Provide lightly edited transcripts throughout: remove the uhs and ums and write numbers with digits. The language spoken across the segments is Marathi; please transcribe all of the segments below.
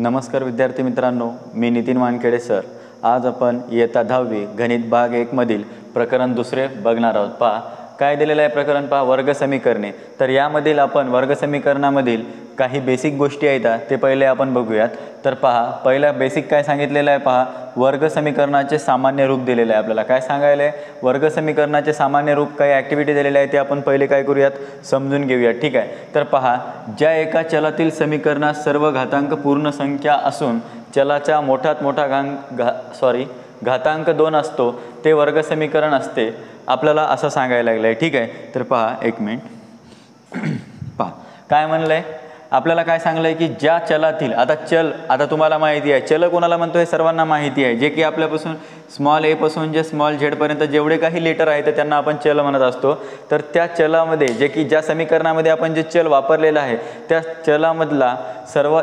नमस्कार विद्यार्थी मित्रांनो, मी नितीन वानखेडे सर। आज आपण इयत्ता 10वी गणित भाग 1 मधील प्रकरण दुसरे बघणार आहोत। पहा काय दिलेलं आहे प्रकरण, पहा वर्ग समीकरणे। तर यामधील आपण वर्ग समीकरणामधील काही बेसिक गोष्टी आहेत ते पहिले आपण बघूयात। तर पहा पहिला बेसिक काय सांगितलेलं आहे, पहा वर्ग समीकरणाचे सामान्य रूप दिलेले आहे। आपल्याला काय सांगायला आहे, वर्ग समीकरणाचे सामान्य रूप काही ॲक्टिव्हिटी दिलेले आहे ते आपण पहिले काय करूयात, समजून घेऊयात। ठीक आहे, तर पहा ज्या एका चलातील समीकरणात सर्व घातांक पूर्ण संख्या असून चलाचा मोठात मोठा घातांक 2 असतो ते वर्ग समीकरण असते, आपल्याला असं सांगायला लागलं आहे। ठीक आहे, तर पहा एक मिनिट, पहा काय म्हणलं आहे आपल्याला, काय सांगलं आहे की ज्या चलातील, आता तुम्हाला माहिती आहे चल कोणाला म्हणतो हे सर्वांना माहिती आहे, जे की आपल्यापासून स्मॉल ए पासून जे स्मॉल झेड पर्यंत जेवढे काही लेटर आहेत तर त्यांना आपण चल म्हणत असतो। तर त्या चलामध्ये जे की ज्या समीकरणामध्ये आपण जे चल वापरलेला आहे त्या चलामधला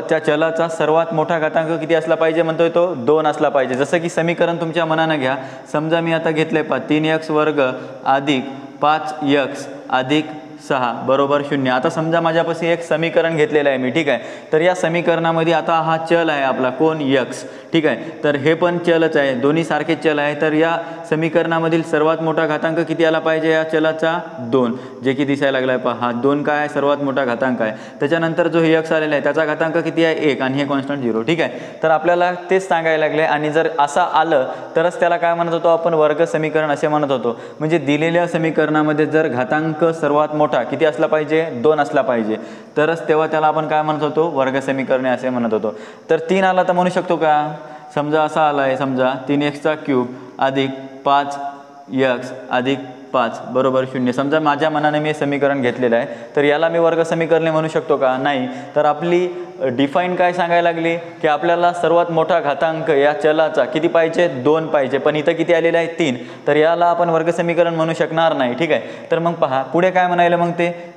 त्या चलाचा सर्वात मोठा घातांक किती असला पाहिजे म्हणतोय, तो 2 असला पाहिजे। जसं की समीकरण तुमच्या मनानं घ्या, समजा मी आता घेतलंय पहा 3x वर्ग अधिक 5x अधिक 6 बरोबर 0। आता समजा माझ्यापाशी एक समीकरण घेतलेलं आहे मी, ठीक आहे। तर या समीकरणामध्ये आता हा चल आहे आपला कोण, x, ठीक आहे। तर हे पण चलच आहे, दोन्ही सारखे चल आहे। तर या समीकरणामधील सर्वात मोठा घातांक किती आला पाहिजे या चलाचा, 2, जे की दिसायला लागला आहे पहा, हा 2 काय आहे, सर्वात मोठा घातांक आहे। त्याच्यानंतर जो x आलेला आहे त्याचा घातांक किती आहे, 1, आणि हे कॉन्स्टंट 0, ठीक आहे। तर आपल्याला तेच सांगायला लागले, आणि जर असा आलं तरच त्याला काय म्हणत होतो आपण, वर्ग समीकरण असे म्हणत होतो। म्हणजे दिलेल्या समीकरणामध्ये जर घातांक सर्वात मोठा किती असला पाहिजे, 2 असला पाहिजे, तरच तेव्हा त्याला आपण काय म्हणत होतो, वर्ग समीकरणे असे म्हणत होतो। तर 3 आला तर म्हणू शकतो का, समजा असा आला आहे, समजा 3x³ अधिक 5x अधिक 5 बरोबर 0। समजा माझ्या मनाने मी समीकरण घेतलेलं आहे, तर याला मी वर्ग समीकरणे म्हणू शकतो का, नाही। तर आपली डिफाईन काय सांगायला लागली की आपल्याला सर्वात मोठा घातांक या चलाचा किती पाहिजे, 2 पाहिजे, पण इथं किती आलेलं आहे, 3, तर याला आपण वर्ग समीकरण म्हणू शकणार नाही। ठीक आहे, तर मग पहा पुढे काय म्हणायला, मग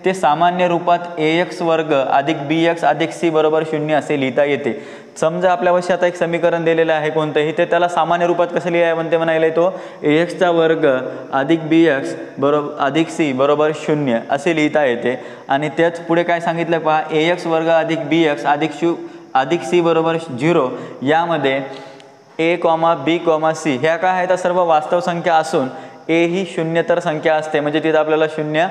ते सामान्य रूपात ax वर्ग अधिक bx अधिक c बरोबर 0 असे लिहिता येते। समजा आपल्यापाशी आता एक समीकरण दिलेलं आहे कोणतंही, ते त्याला सामान्य रूपात कसं लिहाय म्हणते म्हणायला, तो ax वर्ग अधिक bx बरोबर अधिक c बरोबर 0 असे लिहिता येते। आणि त्याच पुढे काय सांगितलं पहा, ax वर्ग अधिक bx अधिक c बरोबर 0, यामध्ये a, b, c ह्या काय आहेत, सर्व वास्तव संख्या असून a ही शून्यतर संख्या असते, म्हणजे तिथं आपल्याला 0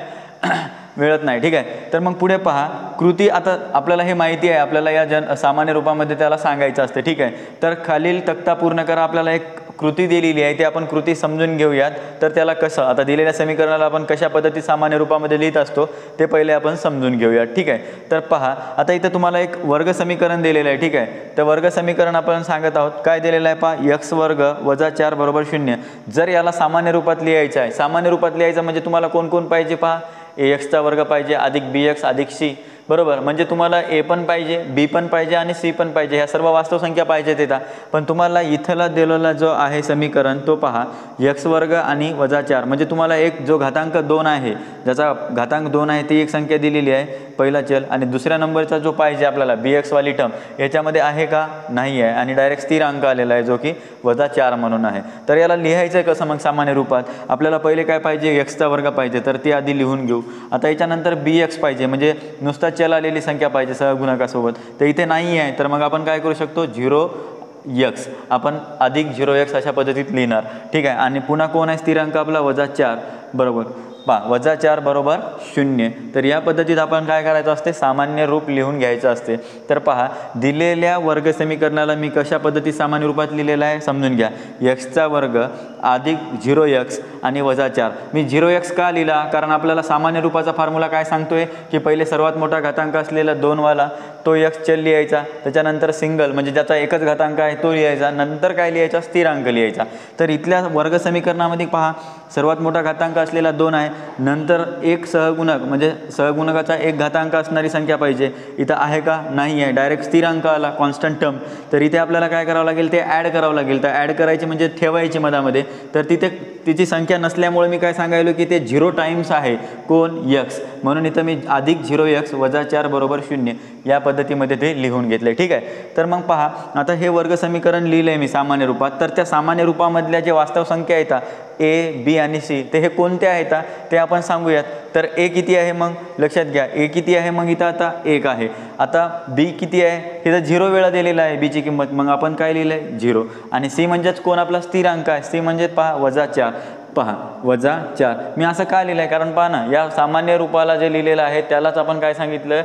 मिळत नाही। ठीक आहे, तर मग पुढे पहा कृती, आता आपल्याला हे माहिती आहे, आपल्याला या सामान्य रूपामध्ये त्याला सांगायचं असते। ठीक आहे, तर खालील तक्ता पूर्ण करा, आपल्याला एक कृती दिलेली आहे, ती आपण कृती समजून घेऊयात। तर त्याला कसं, आता दिलेल्या समीकरणाला आपण कशा पद्धती सामान्य रूपामध्ये लिहित असतो ते पहिले आपण समजून घेऊयात। ठीक आहे, तर पहा आता इथं तुम्हाला एक वर्ग समीकरण दिलेलं आहे। ठीक आहे, तर वर्ग समीकरण आपण सांगत आहोत, काय दिलेलं आहे पहा, x वर्ग वजा 4 बरोबर 0। जर याला सामान्य रूपात लिहायचं आहे, सामान्य रूपात लिहायचं म्हणजे तुम्हाला कोण कोण पाहिजे पहा, ax वर्ग पाहिजे अधिक bx अधिक c बरोबर, म्हणजे तुम्हाला a पण पाहिजे, b पण पाहिजे आणि c पण पाहिजे, ह्या सर्व वास्तव संख्या पाहिजे तिथं। पण तुम्हाला इथला दिलेला जो आहे समीकरण, तो पहा x वर्ग आणि वजा 4, म्हणजे तुम्हाला एक जो घातांक 2 आहे, ज्याचा घातांक 2 आहे ती एक संख्या दिलेली आहे पहिला चल, आणि दुसऱ्या नंबरचा जो पाहिजे आपल्याला bx वाली टर्म याच्यामध्ये आहे का, नाही आहे, आणि डायरेक्ट स्थिर अंक आलेला आहे जो की वजा 4 म्हणून आहे। तर याला लिहायचं आहे कसं मग सामान्य रूपात, आपल्याला पहिले काय पाहिजे, x वर्ग पाहिजे, तर ती आधी लिहून घेऊ। आता याच्यानंतर bx पाहिजे, म्हणजे नुसता चल आलेली संख्या पाहिजे सहगुणकासोबत, तर इथे नाही आहे, तर मग आपण काय करू शकतो, 0x आपण अधिक 0x अशा पद्धतीत लिहिणार। ठीक आहे, आणि पुन्हा कोण आहे स्थिरांक आपला, वजा 4 बरोबर, पहा वजा 4 बरोबर 0। तर या पद्धतीत आपण काय करायचं असते, सामान्य रूप लिहून घ्यायचं असते। तर पहा दिलेल्या वर्ग समीकरणाला मी कशा पद्धतीत सामान्य रूपात लिहिलेलं आहे समजून घ्या, x वर्ग अधिक 0x आणि वजा 4। मी 0x का लिहिला, कारण आपल्याला सामान्य रूपाचा फॉर्म्युला काय सांगतोय की पहिले सर्वात मोठा घातांक असलेला 2 वाला तो x चल लिहायचा, त्याच्यानंतर सिंगल म्हणजे ज्याचा एकच घातांक आहे तो लिहायचा, नंतर काय लिहायचा, स्थिरांक लिहायचा। तर इथल्या वर्ग समीकरणामध्ये पहा सर्वात मोठा घातांक असलेला 2 आहे, नंतर एक सहगुणक म्हणजे सहगुणकाचा एक घातांक असणारी संख्या पाहिजे, इथं आहे का, नाही आहे, डायरेक्ट स्थिरांक आला कॉन्स्टंट टर्म। तर इथे आपल्याला काय करावं लागेल, ते ॲड करावं लागेल। तर ॲड करायची म्हणजे ठेवायची मधामध्ये, तर तिथे तिची संख्या नसल्यामुळे मी काय सांगायलो की ते 0 टाइम्स आहे कोण, x, म्हणून इथं मी अधिक 0x वजा 4 बरोबर 0 या पद्धतीमध्ये ते लिहून घेतले. ठीक आहे. तर मग पहा, आता हे वर्ग समीकरण लिहिलं आहे मी सामान्य रूपात. तर त्या सामान्य रूपामधल्या जे वास्तव संख्या आहेत ए, बी आणि सी, ते हे कोणत्या आहेत ते आपण सांगूयात. तर ए किती आहे, मग लक्षात घ्या ए किती आहे, मग इथं आता 1 आहे. आता बी किती आहे, इथं 0 वेळा दिलेला आहे बीची किंमत, मग आपण काय लिहिलं आहे 0. आणि सी म्हणजेच कोण आपला स्थिरांक आहे, सी म्हणजे पहा -4. पहा -4 मी असं का लिहिलं आहे, कारण पहा ना, या सामान्य रूपाला जे लिहिलेलं आहे त्यालाच आपण काय सांगितलं,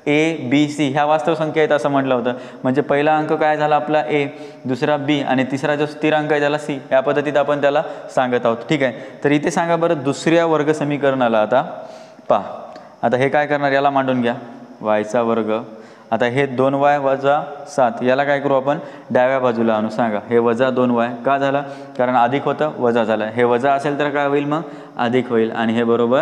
ए, बी, सी ह्या वास्तव संख्या आहेत असं म्हटलं होतं. म्हणजे पहिला अंक काय झाला आपला ए, दुसरा बी आणि तिसरा जो स्थिरांक आहे त्याला सी, या पद्धतीत आपण त्याला सांगत आहोत. ठीक आहे. तर इथे सांगा बरं दुसऱ्या वर्ग समीकरणाला. आता पहा, आता हे काय करणार, याला मांडून घ्या वायचा वर्ग. आता हे 2y - 7 याला काय करू आपण डाव्या बाजूला आणू. सांगा हे -2y का झालं, कारण अधिक होतं वजा झालं. हे वजा असेल तर काय होईल, मग अधिक होईल आणि हे बरोबर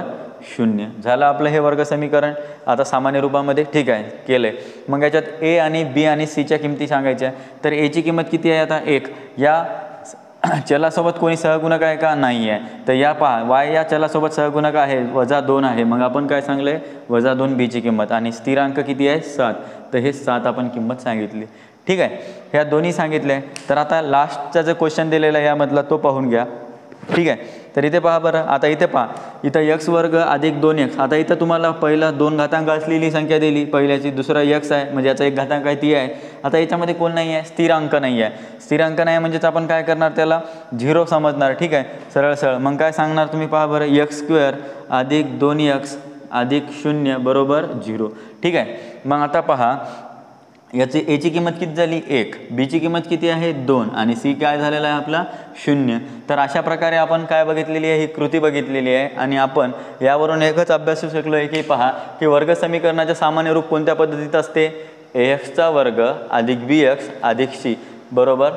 0 झालं आपलं हे वर्ग समीकरण आता सामान्य रूपामध्ये. ठीक आहे, केलं आहे. मग याच्यात ए आणि बी आणि सीच्या किमती सांगायच्या. तर एची किंमत किती आहे आता 1. या चलासोबत कोणी सहगुणक आहे का, नाही आहे. तर या पहा वाय या चलासोबत सहगुणक आहे, -2 आहे. मग आपण काय सांगलं आहे, -2 बीची किंमत आणि स्थिरांक किती आहे 7. तर हे 7 आपण किंमत सांगितली. ठीक आहे, ह्या दोन्ही सांगितले. तर आता लास्टचा जो क्वेश्चन दिलेला आहे यामधला तो पाहून घ्या. ठीक आहे. तर इथे पहा बरं, आता इथे पहा, इथं x वर्ग अधिक 2x. आता इथं तुम्हाला पहिला 2 घातांक असलेली संख्या दिली पहिल्याची, दुसरा x आहे म्हणजे याचा 1 घातांक आहे ती आहे. आता याच्यामध्ये कोण नाही आहे, स्थिरांक नाही आहे. स्थिरांक नाही म्हणजेच आपण काय करणार, त्याला 0 समजणार. ठीक आहे, सरळ. मग काय सांगणार तुम्ही, पहा बरं, x² अधिक 2x अधिक 0 बरोबर 0. ठीक आहे. मग आता पहा एची किंमत किती झाली 1, बीची किंमत किती आहे 2 आणि सी काय झालेला आहे आपला 0. तर अशा प्रकारे आपण काय बघितलेली आहे, ही कृती बघितलेली आहे. आणि आपण यावरून एकच अभ्यासू शकलो आहे की पहा की वर्ग समीकरणाचे सामान्य रूप कोणत्या पद्धतीत असते, ax वर्ग अधिक bx अधिक c बरोबर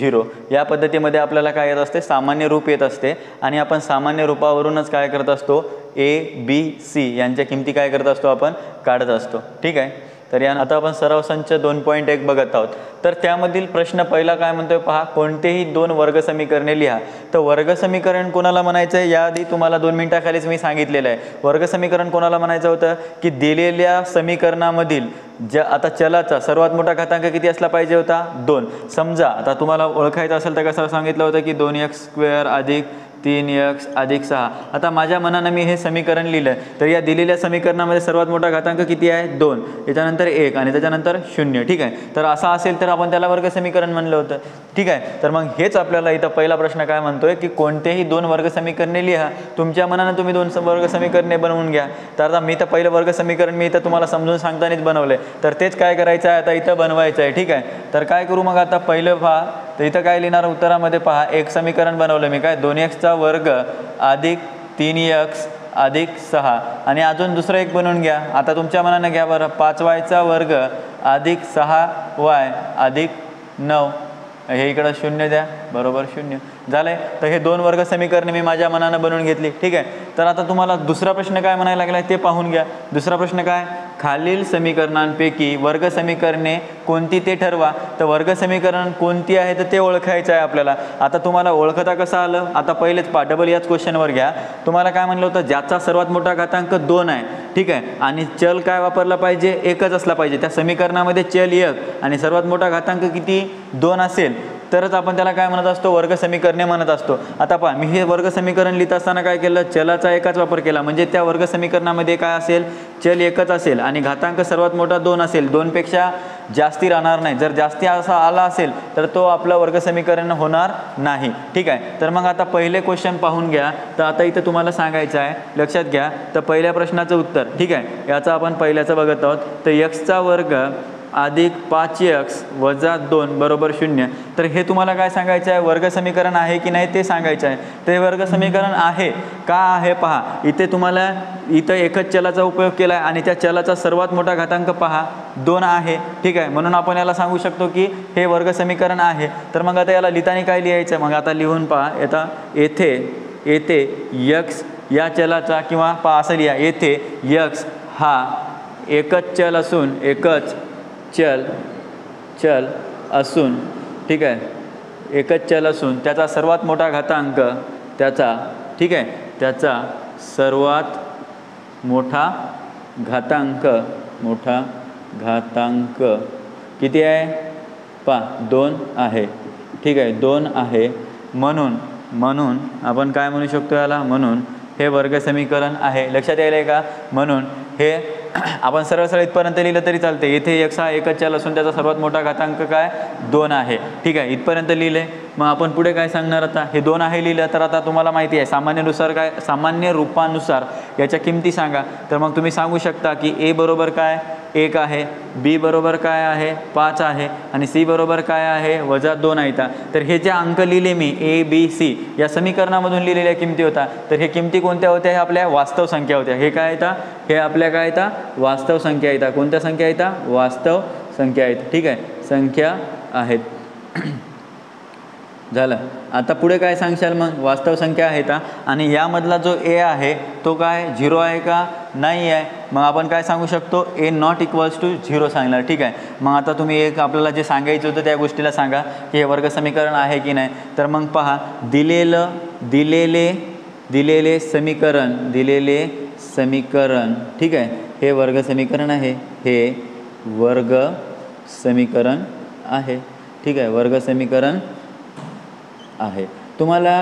0. या पद्धतीमध्ये आपल्याला काय येत असते, सामान्य रूप येत असते. आणि आपण सामान्य रूपावरूनच काय करत असतो, ए, बी, सी यांच्या किमती काय करत असतो, आपण काढत असतो. ठीक आहे. तर या आता आपण सराव संच 2.1 बघत आहोत. तर त्यामधील प्रश्न पहिला काय म्हणतोय, पहा कोणतेही 2 वर्ग समीकरणे लिहा. तर वर्ग समीकरण कोणाला म्हणायचं आहे, याआधी तुम्हाला 2 मिनिटाखालीच मी सांगितलेलं आहे. वर्ग समीकरण कोणाला म्हणायचं होतं की दिलेल्या समीकरणामधील आता चलाचा सर्वात मोठा घातांक किती असला पाहिजे होता, 2. समजा आता तुम्हाला ओळखायचं असेल तर कसं सांगितलं होतं की 2x² अधिक 3x अधिक 6. आता माझ्या मनानं मी हे समीकरण लिहिलं. तर या दिलेल्या समीकरणामध्ये सर्वात मोठा घातांक किती आहे 2, याच्यानंतर 1 आणि त्याच्यानंतर 0. ठीक आहे. तर असं असेल तर आपण त्याला वर्ग समीकरण म्हणलं होतं. ठीक आहे. तर मग हेच आपल्याला इथं पहिला प्रश्न काय म्हणतोय की कोणतेही 2 वर्ग समीकरणे लिहा. तुमच्या मनानं तुम्ही 2 वर्ग समीकरणे बनवून घ्या. तर आता मी तर पहिलं वर्ग समीकरण मी इथं तुम्हाला समजून सांगतानाच बनवलंय. तर तेच काय करायचं आहे आता इथं बनवायचं आहे. ठीक आहे. तर काय करू मग आता पहिलं पहा, तर इथं काय लिहिणार उत्तरामध्ये, पहा एक समीकरण बनवलं मी, काय 2x वर्ग अधिक 3x अधिक 6 आणि अजून दुसरं एक बनवून घ्या. आता तुमच्या मनानं घ्या बरं, 5y वर्ग अधिक 6y अधिक 9. हे इकडं 0 द्या, बरोबर 0 झालंय. तर हे 2 वर्ग समीकरणे मी माझ्या मनानं बनवून घेतली. ठीक आहे. तर आता तुम्हाला दुसरा प्रश्न काय म्हणायला लागला ते पाहून घ्या. दुसरा प्रश्न काय, खालील समीकरणांपैकी वर्ग समीकरणे कोणती ते ठरवा. तर वर्ग समीकरण कोणती आहे तर ते ओळखायचं आहे आपल्याला. आता तुम्हाला ओळखता कसं आलं, आता पहिलेच डबल याच क्वेश्चनवर घ्या. तुम्हाला काय म्हणलं होतं, ज्याचा सर्वात मोठा घातांक 2 आहे. ठीक आहे. आणि चल काय वापरला पाहिजे, एकच असला पाहिजे. त्या समीकरणामध्ये चल 1 आणि सर्वात मोठा घातांक किती 2 असेल तरच आपण त्याला काय म्हणत असतो, वर्ग समीकरणे म्हणत असतो. आता पहा मी हे वर्ग समीकरण लिहित असताना काय केलं, चलाचा एकच वापर केला. म्हणजे त्या वर्ग समीकरणामध्ये काय असेल, चल एकच असेल आणि घातांक सर्वात मोठा 2 असेल, 2 पेक्षा जास्ती राहणार नाही. जर जास्ती असा आला असेल तर तो आपला वर्ग समीकरण होणार नाही. ठीक आहे. तर मग आता पहिले क्वेश्चन पाहून घ्या. तर आता इथं तुम्हाला सांगायचं आहे, लक्षात घ्या. तर पहिल्या प्रश्नाचं उत्तर, ठीक आहे, याचा आपण पहिल्याचं बघत आहोत. तर x वर्ग अधिक 5x वजा 2 बरोबर 0. तर हे तुम्हाला काय सांगायचं आहे, वर्ग समीकरण आहे की नाही ते सांगायचं आहे. ते वर्ग समीकरण आहे का आहे पहा. इथे तुम्हाला इथं एकच चलाचा उपयोग केला आहे आणि त्या चलाचा सर्वात मोठा घातांक पहा 2 आहे. ठीक आहे. म्हणून आपण याला सांगू शकतो की हे वर्ग समीकरण आहे. तर मग आता याला लिहिताना काय लिहायचं, मग आता लिहून पहा. आता येथे x या चलाचा किंवा पहा असं लिहा, येथे x हा एकच चल असून चल असून ठीक आहे, एकच चल असून त्याचा सर्वात मोठा घातांक ठीक आहे, त्याचा सर्वात मोठा घातांक किती आहे पहा 2 आहे, ठीक आहे 2 आहे. म्हणून आपण काय म्हणू शकतो याला, म्हणून हे वर्ग समीकरण आहे. लक्षात यायला आहे का? म्हणून हे आपण सरळ इथपर्यंत लिहिलं तरी चालते. इथे x हा एकच चल असून त्याचा सर्वात मोठा घातांक काय 2 आहे, ठीक आहे इथपर्यंत लिहिले. मग आपण पुढे काय सांगणार आता, हे 2 आहे लिहिलं तर आता तुम्हाला माहिती आहे सामान्य रूपानुसार याच्या किमती सांगा. तर मग तुम्ही सांगू शकता की a बरोबर काय 1 आहे, b बरोबर काय आहे 5 आहे आणि c बरोबर काय आहे -2 आहे. तर हे जे अंक लिहिले मी a b c या समीकरणामधून लिहिलेल्या किमती होता. तर हे किमती कोणत्या होत्या, हे आपल्या वास्तव संख्या होत्या. हे काय येतात, हे आपल्या काय येतात वास्तव संख्या येतात. कोणत्या संख्या येतात, वास्तव संख्या आहेत, ठीक आहे संख्या आहेत. झालं. आता पुढे काय सांगशाल मग, वास्तव संख्या आहेत आणि यामधला जो a आहे तो काय 0 आहे का नाही आहे. मग आपण काय सांगू शकतो, a नॉट इक्वल्स टू 0 सांगणार, ठीक आहे. मग आता तुम्ही एक आपल्याला जे सांगायचं होतं त्या गोष्टीला सांगा की हे वर्ग समीकरण आहे की नाही. तर मग पहा दिलेले समीकरण ठीक आहे हे वर्ग समीकरण आहे, हे वर्ग समीकरण आहे, ठीक आहे वर्ग समीकरण आहे. तुम्हाला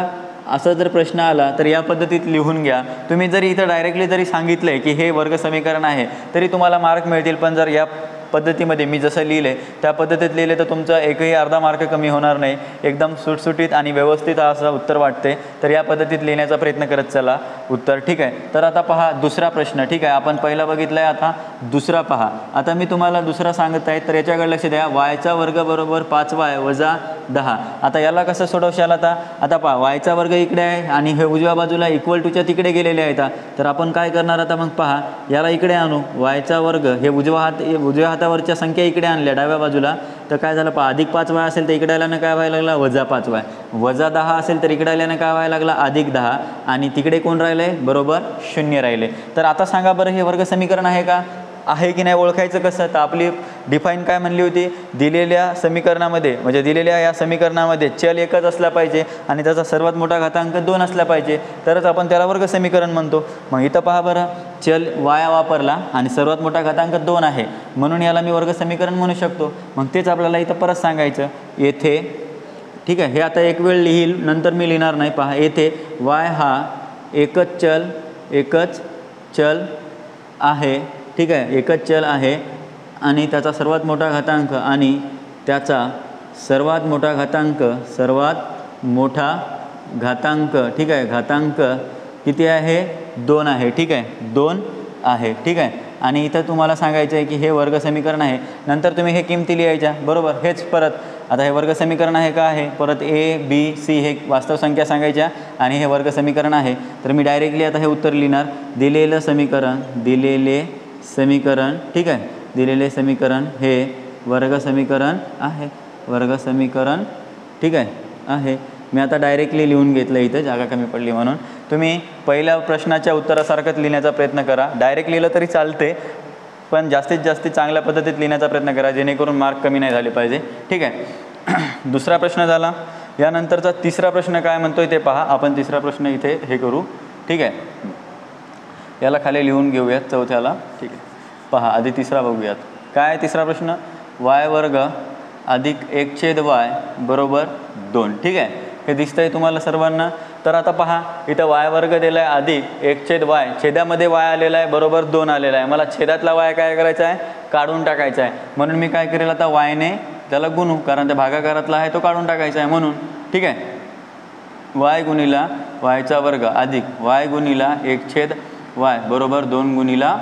असा जर प्रश्न आला तर या पद्धतीत लिहून घ्या. तुम्ही जरी इथं डायरेक्टली जरी सांगितलं आहे की हे वर्ग समीकरण आहे तरी तुम्हाला मार्क मिळतील. पण जर या पद्धतीमध्ये मी जसं लिहिले त्या पद्धतीत लिहिले तर तुमचा एकही अर्धा मार्क कमी होणार नाही. एकदम सुटसुटीत आणि व्यवस्थित असं उत्तर वाटते. तर या पद्धतीत लिहिण्याचा प्रयत्न करत चला उत्तर, ठीक आहे. तर आता पहा दुसरा प्रश्न, ठीक आहे आपण पहिला बघितला आहे, आता दुसरा पहा. आता मी तुम्हाला दुसरा सांगत आहे तर याच्याकडे लक्ष द्या. y वर्ग बरोबर 5y वजा 10. आता याला कसं सोडवशाल, आता पहा y वर्ग इकडे आहे आणि हे उजव्या बाजूला इक्वल टूच्या तिकडे गेलेले आहेत. तर आपण काय करणार आता, मग पहा याला इकडे आणू. y वर्ग हे उजव्या हातावरच्या संख्या इकडे आणल्या डाव्या बाजूला. तर काय झालं पहा, अधिक 5y असेल तर इकडे आल्यानं काय व्हायला लागला वजा 5y, वजा 10 असेल तर इकडे आल्यानं काय व्हायला लागला अधिक 10 आणि तिकडे कोण राहिले बरोबर 0 राहिले. तर आता सांगा बरं हे वर्ग समीकरण आहे का, आहे की नाही ओळखायचं कसं. तर आपली डिफाईन काय म्हणली होती, दिलेल्या समीकरणामध्ये म्हणजे दिलेल्या या समीकरणामध्ये चल एकच असला पाहिजे आणि त्याचा सर्वात मोठा घातांक 2 असला पाहिजे तरच आपण त्याला वर्ग समीकरण म्हणतो. मग इथं पहा बरं, चल y वापरला आणि सर्वात मोठा घातांक 2 आहे म्हणून याला मी वर्ग समीकरण म्हणू शकतो. मग तेच आपल्याला इथं परत सांगायचं येथे, ठीक आहे. हे आता एक वेळ लिहील नंतर मी लिहिणार नाही. पहा येथे y हा एकच चल आहे, ठीक आहे एकच चल आहे आणि त्याचा सर्वात मोठा घातांक आणि त्याचा सर्वात मोठा घातांक ठीक आहे घातांक किती आहे 2 आहे, ठीक आहे 2 आहे, ठीक आहे. आणि इथं तुम्हाला सांगायचं आहे की हे वर्ग समीकरण आहे. नंतर तुम्ही हे किमती लिहायच्या बरोबर. हेच परत आता हे वर्ग समीकरण आहे का आहे, परत a b c हे वास्तव संख्या सांगायच्या आणि हे वर्ग समीकरण आहे. तर मी डायरेक्टली आता हे उत्तर लिहिणार. दिलेले समीकरण ठीक आहे, दिलेले समीकरण हे वर्ग समीकरण आहे, वर्ग समीकरण ठीक आहे. मी आता डायरेक्टली लिहून घेतलं, इथं जागा कमी पडली म्हणून. तुम्ही पहिल्या प्रश्नाच्या उत्तरासारखंच लिहिण्याचा प्रयत्न करा. डायरेक्ट लिहिलं तरी चालते पण जास्तीत जास्त चांगल्या पद्धतीत लिहिण्याचा प्रयत्न करा जेणेकरून मार्क कमी नाही झाले पाहिजे, ठीक आहे. दुसरा प्रश्न झाला. यानंतरचा तिसरा प्रश्न काय म्हणतोय ते पहा. आपण तिसरा प्रश्न इथे हे करू, ठीक आहे. याला खाली लिहून घेऊयात चौथ्याला, ठीक आहे. पहा आधी तिसरा बघूयात. काय तिसरा प्रश्न, y वर्ग अधिक 1/y बरोबर 2, ठीक आहे. हे दिसतंय तुम्हाला सर्वांना. तर आता पहा इथं y वर्ग दिला आहे अधिक 1/y, छेदामध्ये y आलेला आहे बरोबर 2 आलेला आहे. मला छेदातला y काय करायचा आहे काढून टाकायचा आहे. म्हणून मी काय करेल आता y ने त्याला गुणू, कारण त्या भागाकारातला आहे तो काढून टाकायचा आहे म्हणून, ठीक आहे. y गुणिला y वर्ग अधिक y गुणिला 1/y बरोबर 2 गुणिला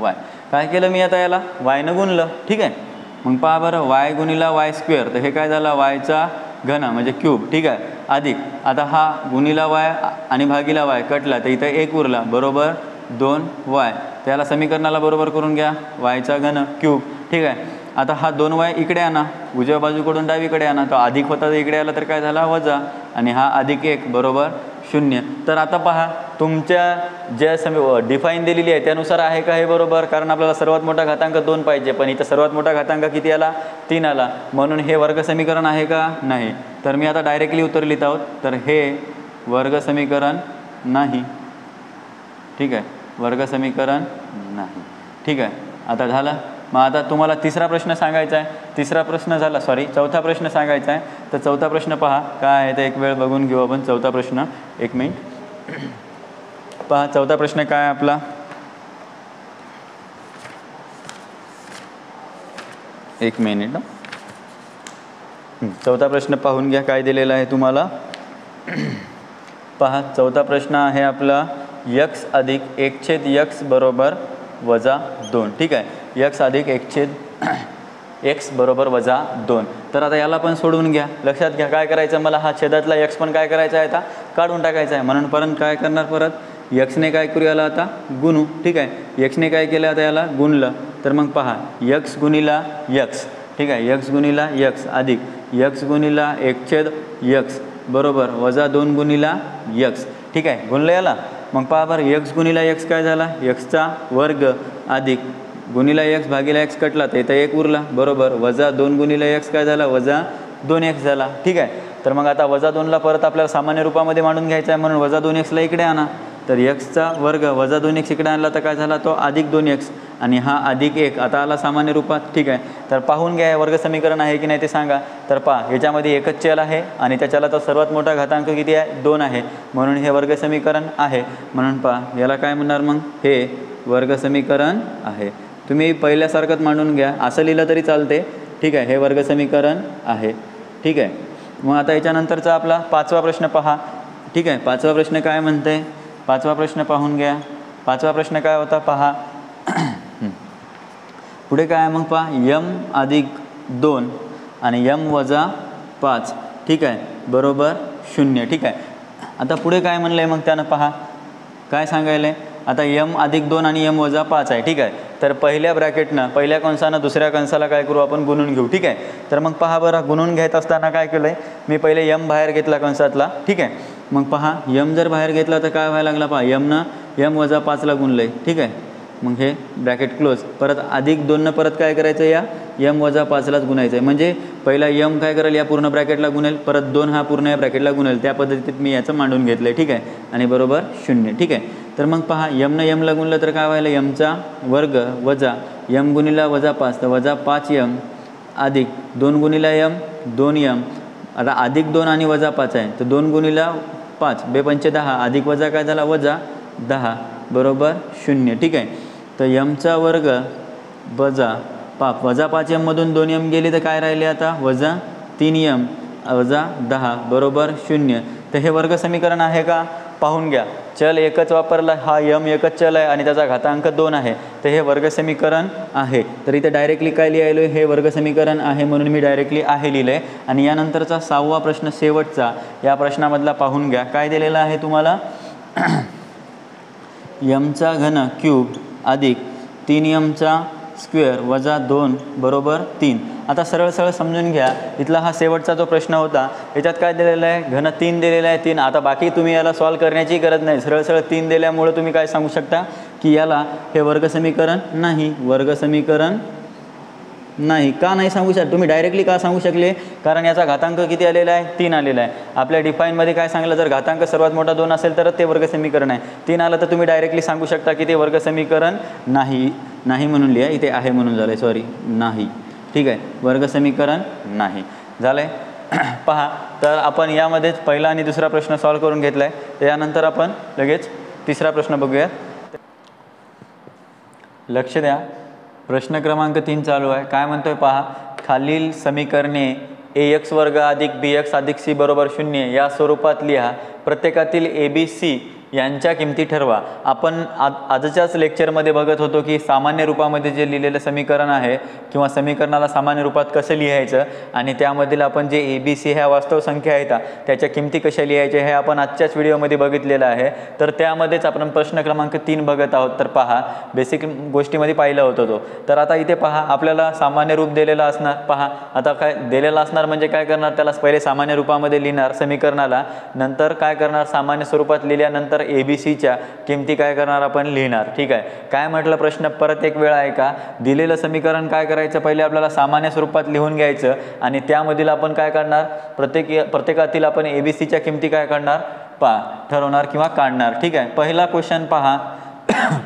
y. काय केलं मी आता याला y ने गुणलं, ठीक आहे. मग पहा बरं y गुणिला y², तर हे काय झालं y घन म्हणजे क्यूब, ठीक आहे. अधिक आता हा गुणिला y आणि भागिला y कटला तर इथं 1 उरला बरोबर 2y. त्याला समीकरणाला बरोबर करून घ्या, y घन क्यूब, ठीक आहे. आता हा 2y इकडे आणा, उजव्या बाजूकडून डावीकडे आणा. तो अधिक होता तर इकडे आला तर काय झाला वजा आणि हा अधिक 1 बरोबर 0. तर आता पहा तुमच्या ज्या डिफाईन दिलेली आहे त्यानुसार आहे का हे बरोबर, कारण आपल्याला सर्वात मोठा घातांक 2 पाहिजे पण इथं सर्वात मोठा घातांक किती आला 3 आला म्हणून हे वर्ग समीकरण आहे का नाही. तर मी आता डायरेक्टली उत्तर लिहित आहोत. तर हे वर्ग समीकरण नाही, ठीक आहे वर्ग समीकरण नाही, ठीक आहे. आता झालं मग आता तुम्हाला तिसरा प्रश्न सांगायचा आहे, तिसरा प्रश्न झाला, सॉरी चौथा प्रश्न सांगायचा आहे. तर चौथा प्रश्न पहा काय आहे, तर एक वेळ बघून घेऊ आपण चौथा प्रश्न. एक मिनिट पहा चौथा प्रश्न काय आहे आपला. एक मिनिट. चौथा प्रश्न पाहून घ्या काय दिलेला आहे तुम्हाला. पहा चौथा प्रश्न आहे आपला x अधिक 1/x बरोबर -2. ठीक आहे, x अधिक 1/x बरोबर -2. तर आता याला पण सोडवून घ्या. लक्षात घ्या काय करायचं, मला हा छेदातला x पण काय करायचा आहे आता काढून टाकायचा आहे. म्हणून परत काय करणार, परत x काय करू याला आता गुणू. ठीक आहे, x काय केलं आता याला गुणलं. तर मग पहा x गुणिला x. ठीक आहे, x गुणिला x अधिक x गुणिला 1/x बरोबर -2 गुणिला x. ठीक आहे, गुणलं याला. मग पहा बरं x गुणिला x काय झाला, x वर्ग अधिक गुणिला x भागिला x कटला तर इथं 1 उरला बरोबर -2 गुणिला x काय झाला -2x झाला. ठीक आहे, तर मग आता -2ला परत आपल्याला सामान्य रूपामध्ये मांडून घ्यायचा आहे, म्हणून -2xला इकडे आणा. तर x वर्ग -2x इकडे आणला तर काय झाला तो अधिक 2x आणि हा अधिक 1 आता आला सामान्य रूपात. ठीक आहे, तर पाहून घ्या वर्ग समीकरण आहे की नाही ते सांगा. तर पहा याच्यामध्ये एकच चल आहे आणि त्याच्याला तर सर्वात मोठा घातांक किती आहे 2 आहे, म्हणून हे वर्ग समीकरण आहे. म्हणून पहा याला काय म्हणणार, मग हे वर्ग समीकरण आहे. तुम्ही पहिल्यासारखंच मांडून घ्या, असं लिहिलं तरी चालते. ठीक आहे, हे वर्ग समीकरण आहे. ठीक आहे, मग आता याच्यानंतरचा आपला पाचवा प्रश्न पहा. ठीक आहे, पाचवा प्रश्न काय म्हणते, पाचवा प्रश्न पाहून घ्या. पाचवा प्रश्न काय होता पहा. पुढे काय आहे मग पहा m अधिक 2 आणि m वजा 5. ठीक आहे, बरोबर 0. ठीक आहे, आता पुढे काय म्हणलं आहे मग त्यानं पहा काय सांगायलं आहे. आता m अधिक 2 आणि m वजा 5 आहे. ठीक आहे, तर पहिल्या ब्रॅकेटनं पहिल्या कंसानं दुसऱ्या कंसाला काय करू आपण गुणून घेऊ. ठीक आहे, तर मग पहा बरं गुणून घ्यायचं असताना काय केलं आहे मी, पहिले m बाहेर घेतला कंसातला. ठीक आहे, मग पहा m जर बाहेर घेतला तर काय व्हायला लागला पहा m वजा 5ला गुणलं आहे. ठीक आहे, मग हे ब्रॅकेट क्लोज. परत अधिक 2नं परत काय करायचं, या m वजा 5लाच गुणायचं आहे. म्हणजे पहिला m काय करेल या पूर्ण ब्रॅकेटला गुणेल, परत 2 हा पूर्ण या ब्रॅकेटला गुणेल. त्या पद्धतीत मी याचं मांडून घेतलं आहे. ठीक आहे, आणि बरोबर 0. ठीक आहे, तर मग पहा mनं mला गुणलं तर काय व्हायला mचा वर्ग वजा m गुणिला वजा 5 तर वजा 5m अधिक 2 गुणिला m 2m. आता अधिक 2 आणि वजा 5 आहे तर 2 गुणिला 5 2×5 10 अधिक वजा काय झाला वजा 10 बरोबर 0. ठीक आहे, तर mचा वर्ग वजा वजा 5m मधून 2m गेली तर काय राहिले आता वजा 3m वजा 10 बरोबर 0. तर हे वर्ग समीकरण आहे का पाहून घ्या. चल एकच वापरला, हा m एकच चल आहे आणि त्याचा घातांक 2 आहे, तर हे वर्ग समीकरण आहे. तर इथे डायरेक्टली काय लिहायलो, हे वर्ग समीकरण आहे म्हणून मी डायरेक्टली आहे लिहिलं आहे. आणि यानंतरचा 6वा प्रश्न शेवटचा, या प्रश्नामधला पाहून घ्या काय दिलेला आहे तुम्हाला. mचा घन क्यूब अधिक 3mचा स्क्वेअर वजा 2 बरोबर 3. आता सरळ सरळ समजून घ्या, इथला हा शेवटचा जो प्रश्न होता याच्यात काय दिलेलं आहे घन 3 दिलेलं आहे 3. आता बाकी तुम्ही याला सॉल्व करण्याची गरज नाही, सरळ सरळ 3 दिल्यामुळे तुम्ही काय सांगू शकता की याला हे वर्ग समीकरण नाही, वर्ग समीकरण नाही. का नाही सांगू शकता तुम्ही, डायरेक्टली का सांगू शकले, कारण याचा घातांक किती आलेला आहे 3 आलेला आहे. आपल्या डिफाईनमध्ये काय सांगलं, जर घातांक सर्वात मोठा 2 असेल तर ते वर्ग समीकरण आहे. 3 आलं तर तुम्ही डायरेक्टली सांगू शकता की ते वर्ग समीकरण नाही. नाही म्हणून लिहा, इथे आहे म्हणून झालं आहे, सॉरी नाही. ठीक आहे, वर्ग समीकरण नाही झालं आहे. पहा, तर आपण यामध्येच पहिला आणि दुसरा प्रश्न सॉल्व करून घेतला आहे. त्यानंतर आपण लगेच तिसरा प्रश्न बघूया. लक्ष द्या, प्रश्न क्रमांक 3 चालू आहे. काय म्हणतोय पहा, खालील समीकरणे ax वर्ग अधिक bx अधिक c बरोबर 0 या स्वरूपात लिहा. प्रत्येकातील a b c यांच्या किमती ठरवा. आपण आजच्याच लेक्चरमध्ये बघत होतो की सामान्य रूपामध्ये जे लिहिलेलं समीकरण आहे किंवा समीकरणाला सामान्य रूपात कसं लिहायचं आणि त्यामधील आपण जे ए बी सी ह्या वास्तव संख्या आहेत त्याच्या किमती कशा लिहायच्या हे आपण आजच्याच व्हिडिओमध्ये बघितलेलं आहे. तर त्यामध्येच आपण प्रश्न क्रमांक 3 बघत आहोत. तर पहा, बेसिक गोष्टीमध्ये पाहिलं होतं तो. तर आता इथे पहा, आपल्याला सामान्य रूप दिलेलं असणार. पहा आता काय दिलेलं असणार म्हणजे काय करणार, त्याला पहिले सामान्य रूपामध्ये लिहिणार समीकरणाला, नंतर काय करणार सामान्य स्वरूपात लिहिल्यानंतर ABCच्या किमती काय करणार आपण लिहिणार. ठीक आहे, काय म्हटलं प्रश्न परत एक वेळा आहे का, दिलेलं समीकरण काय करायचं, पहिले आपल्याला सामान्य स्वरूपात लिहून घ्यायचं आणि त्यामधील आपण काय करणार प्रत्येकातील आपण ABCच्या किमती काय करणार ठरवणार किंवा काढणार. ठीक आहे, पहिला क्वेश्चन पहा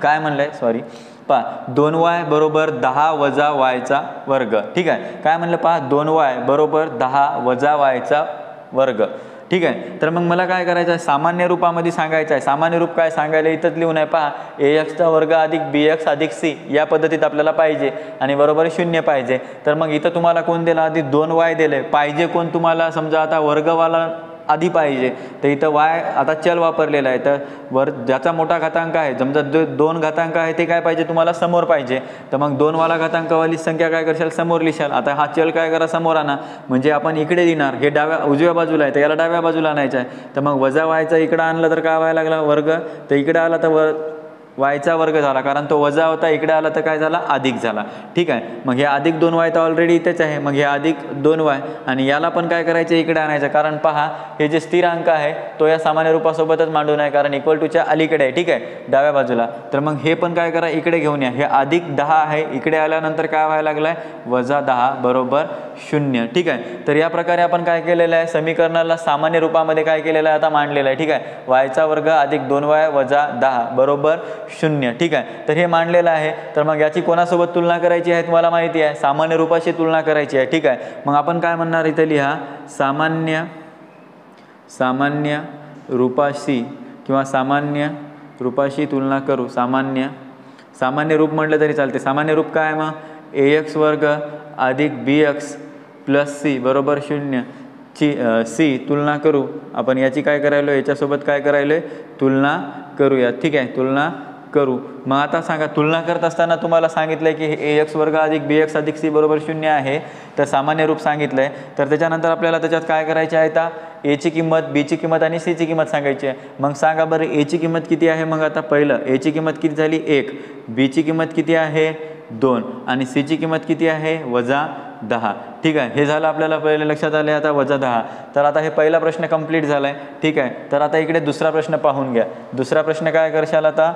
काय म्हणलंय, सॉरी पहा 2y बरोबर 10 वजा yचा वर्ग, ठीक आहे. काय म्हणलं पहा 2y बरोबर 10 वजा yचा वर्ग, ठीक आहे. तर मग मला काय करायचं आहे, सामान्य रूपामध्ये सांगायचं आहे. सामान्य रूप काय सांगायला इथंच लिहून आहे पहा, ax वर्ग अधिक bx अधिक c या पद्धतीत आपल्याला पाहिजे आणि बरोबर 0 पाहिजे. तर मग इथं तुम्हाला कोण दिलं, आधी 2y दिले, पाहिजे कोण तुम्हाला, समजा आता वर्गवाला आधी पाहिजे, तर इथं y आता चल वापरलेला आहे, तर ज्याचा मोठा घातांक आहे, समजा 2 घातांक आहे ते काय पाहिजे तुम्हाला समोर पाहिजे, तर मग 2 वाला घातांकवाली संख्या काय करशाल समोर लिहाल. आता हा चल काय करा समोर आणा, म्हणजे आपण इकडे लिहिणार, हे उजव्या बाजूला आहे तर याला डाव्या बाजूला आणायचं आहे. तर मग वजा yचा इकडं आणलं तर काय व्हायला लागला वर्ग, तर इकडे आला तर yचा वर्ग झाला, कारण तो वजा होता, इकडे आला तर काय झाला अधिक झाला, ठीक आहे. मग हे अधिक 2y तर ऑलरेडी इथेच आहे, मग हे अधिक 2y आणि याला पण काय करायचं इकडे आणायचं, कारण पहा हे जे स्थिर अंक आहे तो या सामान्य रूपासोबतच मांडून आहे, कारण इक्वल टूच्या अलीकडे आहे, ठीक आहे, डाव्या बाजूला. तर मग हे पण काय करा इकडे घेऊन या, हे अधिक 10 आहे, इकडे आल्यानंतर काय व्हायला लागलाय वजा 10 बरोबर 0, ठीक आहे. तर या प्रकारे आपण काय केलेलं आहे, समीकरणाला सामान्य रूपामध्ये काय केलेलं आहे आता मांडलेलं आहे, ठीक आहे. yचा वर्ग अधिक 2y वजा 10 बरोबर 0, ठीक आहे. तर हे मांडलेलं आहे. तर मग याची कोणासोबत तुलना करायची आहे तुम्हाला माहिती आहे, सामान्य रूपाशी तुलना करायची आहे, ठीक आहे. मग आपण काय म्हणणार इथे लिहा, सामान्य रूपाशी किंवा सामान्य रूपाशी तुलना करू. सामान्य रूप म्हटलं तरी चालते. सामान्य रूप काय मग ax वर्ग अधिक bx प्लस c बरोबर 0 ची सी तुलना करू. आपण याची काय करायलो, याच्यासोबत काय करायलो तुलना करूया, ठीक आहे, तुलना करू. मग आता सांगा, तुलना करत असताना तुम्हाला सांगितलं आहे की ax वर्ग अधिक bx अधिक c बरोबर 0 आहे, तर सामान्य रूप सांगितलं आहे. तर त्याच्यानंतर आपल्याला त्याच्यात काय करायचे आहे, आता a ची किंमत, b ची किंमत आणि c ची किंमत सांगायची आहे. मग सांगा बरं a ची किंमत किती आहे, मग आता पहिलं a ची किंमत किती झाली 1, b ची किंमत किती आहे 2 आणि c ची किंमत किती आहे वजा 10, ठीक आहे. हे झालं आपल्याला पहिले लक्षात आले, आता वजा 10. तर आता हे पहिला प्रश्न कंप्लीट झाला आहे, ठीक आहे. तर आता इकडे दुसरा प्रश्न पाहून घ्या. दुसरा प्रश्न काय करशाल आता,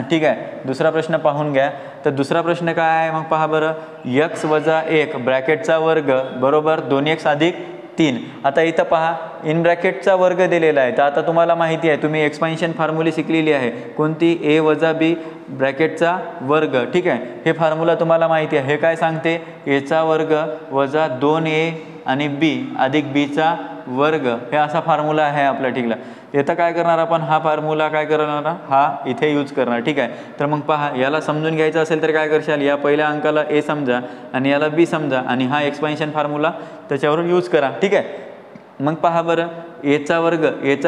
ठीक आहे, दुसरा प्रश्न पाहून घ्या. तर दुसरा प्रश्न काय आहे मग पहा बरं, x वजा 1 ब्रॅकेटचा वर्ग बरोबर 2x अधिक 3. आता इथं पहा इन ब्रॅकेटचा वर्ग दिलेला आहे. तर आता तुम्हाला माहिती आहे, तुम्ही एक्सपान्शन फॉर्म्युला शिकलेली आहे, कोणती a वजा b ब्रॅकेटचा वर्ग, ठीक आहे. हे फॉर्म्युला तुम्हाला माहिती आहे. हे काय सांगते, a चा वर्ग वजा 2a आणि b अधिक b चा वर्ग, हे असा फॉर्म्युला आहे आपला, ठीक आहे. इथं काय करणार आपण, हा फॉर्म्युला काय करणार, हा इथे यूज करणार, ठीक आहे. तर मग पहा याला समजून घ्यायचं असेल तर काय करशाल, या पहिल्या अंकाला a समजा आणि याला b समजा आणि हा एक्सपान्शन फॉर्म्युला त्याच्यावरून यूज करा, ठीक आहे. मग पहा बरं, एचा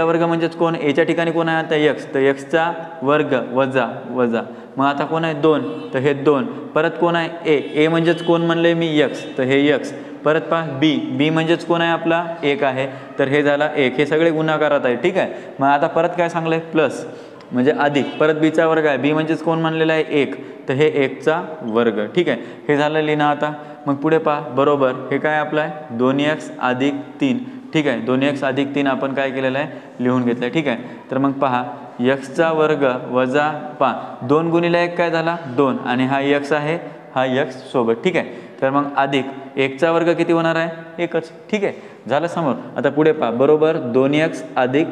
वर्ग म्हणजेच कोण, एच्या ठिकाणी कोण आहे आता x, तर xचा वर्ग वजा मग आता कोण आहे 2, तर हे 2, परत कोण आहे a म्हणजेच कोण म्हणले मी x, तर हे x, परत पहा b म्हणजेच कोण आहे आपला 1 आहे, तर हे झाला 1, हे सगळे गुणाकारात आहे, ठीक आहे. मग आता परत काय सांगलंय प्लस म्हणजे अधिक, परत b चा वर्ग आहे, b म्हणजेच कोण म्हणलेला आहे 1, तर हे 1 चा वर्ग, ठीक आहे. हे झालं लिहिणं. आता मग पुढे पहा बरोबर, हे काय आपलं आहे 2x अधिक 3, ठीक आहे. 2x अधिक 3 आपण काय केलेलं आहे लिहून घेतलं आहे, ठीक आहे. तर मग पहा x वर्ग वजा पहा 2 गुणिले 1 काय झाला 2 आणि हा x आहे, हा x सोबत, ठीक आहे. तर मग अधिक 1 वर्ग किती होणार आहे 1च, ठीक आहे. झालं समोर. आता पुढे पहा बरोबर 2x अधिक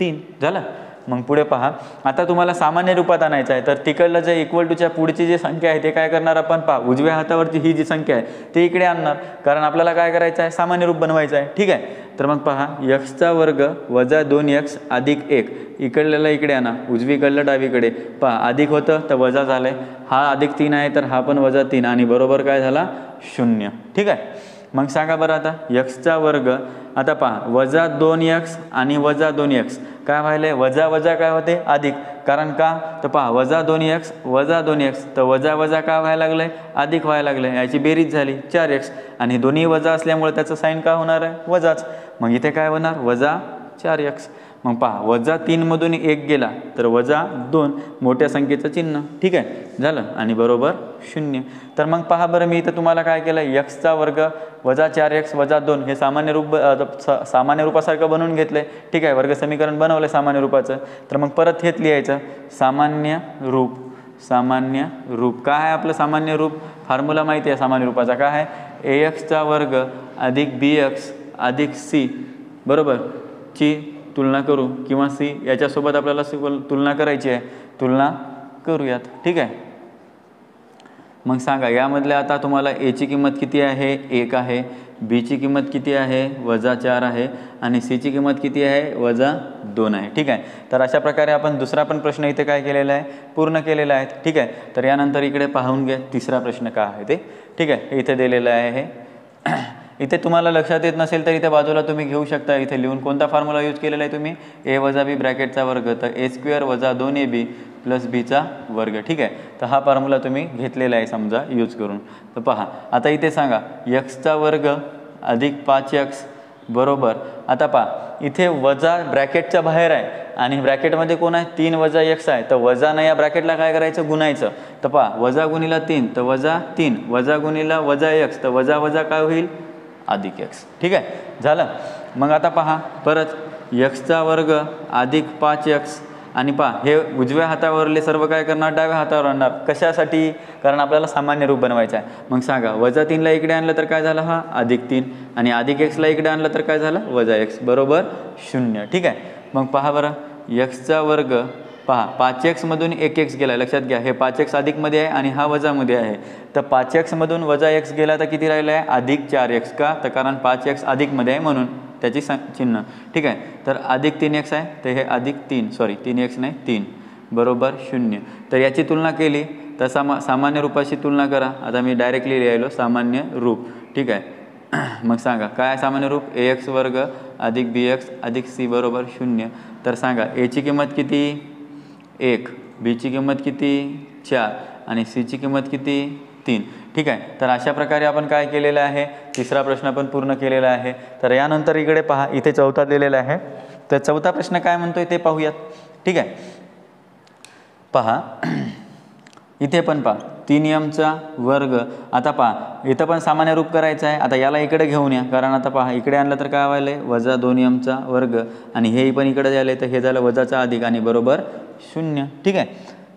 3 झालं. मग पुढे पहा, आता तुम्हाला सामान्य रूपात आणायचं आहे, तर तिकडलं जे इक्वल टूच्या पुढची जी संख्या आहे ते काय करणार आपण, पहा उजव्या हातावरची ही जी संख्या आहे ते इकडे आणणार, कारण आपल्याला काय करायचं आहे सामान्य रूप बनवायचं आहे, ठीक आहे. तर मग पहा x वर्ग वजा 2x अधिक 1 इकडल्याला इकडे आणा, उजवीकडलं डावीकडे पहा, अधिक होतं तर वजा झालंय, हा अधिक 3 आहे तर हा पण वजा 3 आणि बरोबर काय झाला 0, ठीक आहे. मग सांगा बरं आता x वर्ग, आता पहा वजा 2x आणि वजा 2x काय व्हायलंय, वजा काय होते अधिक, कारण का तर पहा वजा 2x तर वजा काय व्हायला लागलंय अधिक व्हायला लागलंय, याची बेरीज झाली 4x आणि दोन्ही वजा असल्यामुळे त्याचं साईन काय होणार आहे वजाच. मग इथे काय होणार वजा 4x. मग पहा वजा 3 मधून 1 गेला तर वजा 2 मोठ्या संख्येचं चिन्ह, ठीक आहे झालं आणि बरोबर 0. तर मग पहा बरं, मी इथं तुम्हाला काय केलं, x वर्ग वजा 4x वजा 2 हे सामान्य सामान्य रूपासारखं बनवून घेतलंय, ठीक आहे. वर्ग समीकरण बनवलंय सामान्य रूपाचं. तर मग परत हेच लिहायचं सामान्य रूप काय आहे आपलं सामान्य रूप, फॉर्म्युला माहिती आहे सामान्य रूपाचा काय आहे, ax वर्ग अधिक bx अधिक c बरोबर ची तुलना करू किंवा c याच्यासोबत आपल्याला तुलना करायची आहे, तुलना करूयात, ठीक आहे. मग सांगा यामधल्या आता तुम्हाला एची किंमत किती आहे 1 आहे, बीची किंमत किती आहे -4 आहे आणि सीची किंमत किती आहे -2 आहे। ठीक आहे, तर अशा प्रकारे आपण दुसरा पण प्रश्न इथे काय केलेला आहे पूर्ण केलेला आहे। ठीक आहे, तर यानंतर इकडे पाहून घ्या तिसरा प्रश्न काय आहे ते। ठीक आहे, इथे दिलेलं आहे हे इथे तुम्हाला लक्षात येत नसेल तर इथे बाजूला तुम्ही घेऊ शकता, इथे लिहून कोणता फॉर्म्युला यूज केलेला आहे तुम्ही a वजा b ब्रॅकेटचा वर्ग, तर a² वजा 2ab प्लस बीचा वर्ग। ठीक आहे, तर हा फॉर्म्युला तुम्ही घेतलेला आहे समजा यूज करून। तर पहा आता इथे सांगा x चा वर्ग अधिक 5x बरोबर, आता पहा इथे वजा ब्रॅकेटच्या बाहेर आहे आणि ब्रॅकेटमध्ये कोण आहे 3 वजा x आहे, तर वजानं या ब्रॅकेटला काय करायचं गुणायचं। तर पहा वजा गुणिला 3 तर -3 वजा गुणिला -x तर वजा काय होईल अधिक x। ठीक आहे, झालं। मग आता पहा परत x चा वर्ग अधिक 5x आणि पहा हे उजव्या हातावरले सर्व काय करणार डाव्या हातावर आणणार, कशासाठी कारण आपल्याला सामान्य रूप बनवायचं आहे। मग सांगा -3 ला इकडे आणलं तर काय झालं हा +3 आणि अधिक x ला इकडे आणलं तर काय झालं -x बरोबर 0। ठीक आहे, मग पहा बरं x चा वर्ग पहा 5x मधून 1x गेला, लक्षात घ्या हे 5x अधिकमध्ये आहे आणि हा वजामध्ये आहे, तर 5x मधून -x गेला तर किती राहिलं आहे अधिक 4x का, तर कारण 5x अधिकमध्ये आहे म्हणून त्याची चिन्ह। ठीक आहे, तर अधिक 3x आहे तर हे अधिक 3x नाही 3 बरोबर 0। तर याची तुलना केली तर सामान्य रूपाशी तुलना करा, आता मी डायरेक्टली लिहिलो सामान्य रूप। ठीक आहे, मग सांगा काय सामान्य रूप ax वर्ग अधिक bx अधिक c बरोबर 0। तर सांगा a ची किंमत किती 1, b ची किंमत किती 4 आणि c ची किंमत किती 3। ठीक आहे, तर अशा प्रकारे आपण काय केलेलं आहे तिसरा प्रश्न पण पूर्ण केलेला आहे। तर यानंतर इकडे पहा इथे चौथा दिलेला आहे, तर चौथा प्रश्न काय म्हणतोय ते पाहूयात। ठीक आहे, पहा इथे पण पहा 3m वर्ग, आता पहा इथं पण सामान्य रूप करायचं आहे। आता याला इकडे घेऊन या कारण आता पहा इकडे आणलं तर काय व्हायला -2m वर्ग आणि हे पण इकडे झाले तर हे झालं वजाचा अधिक आणि बरोबर 0। ठीक आहे,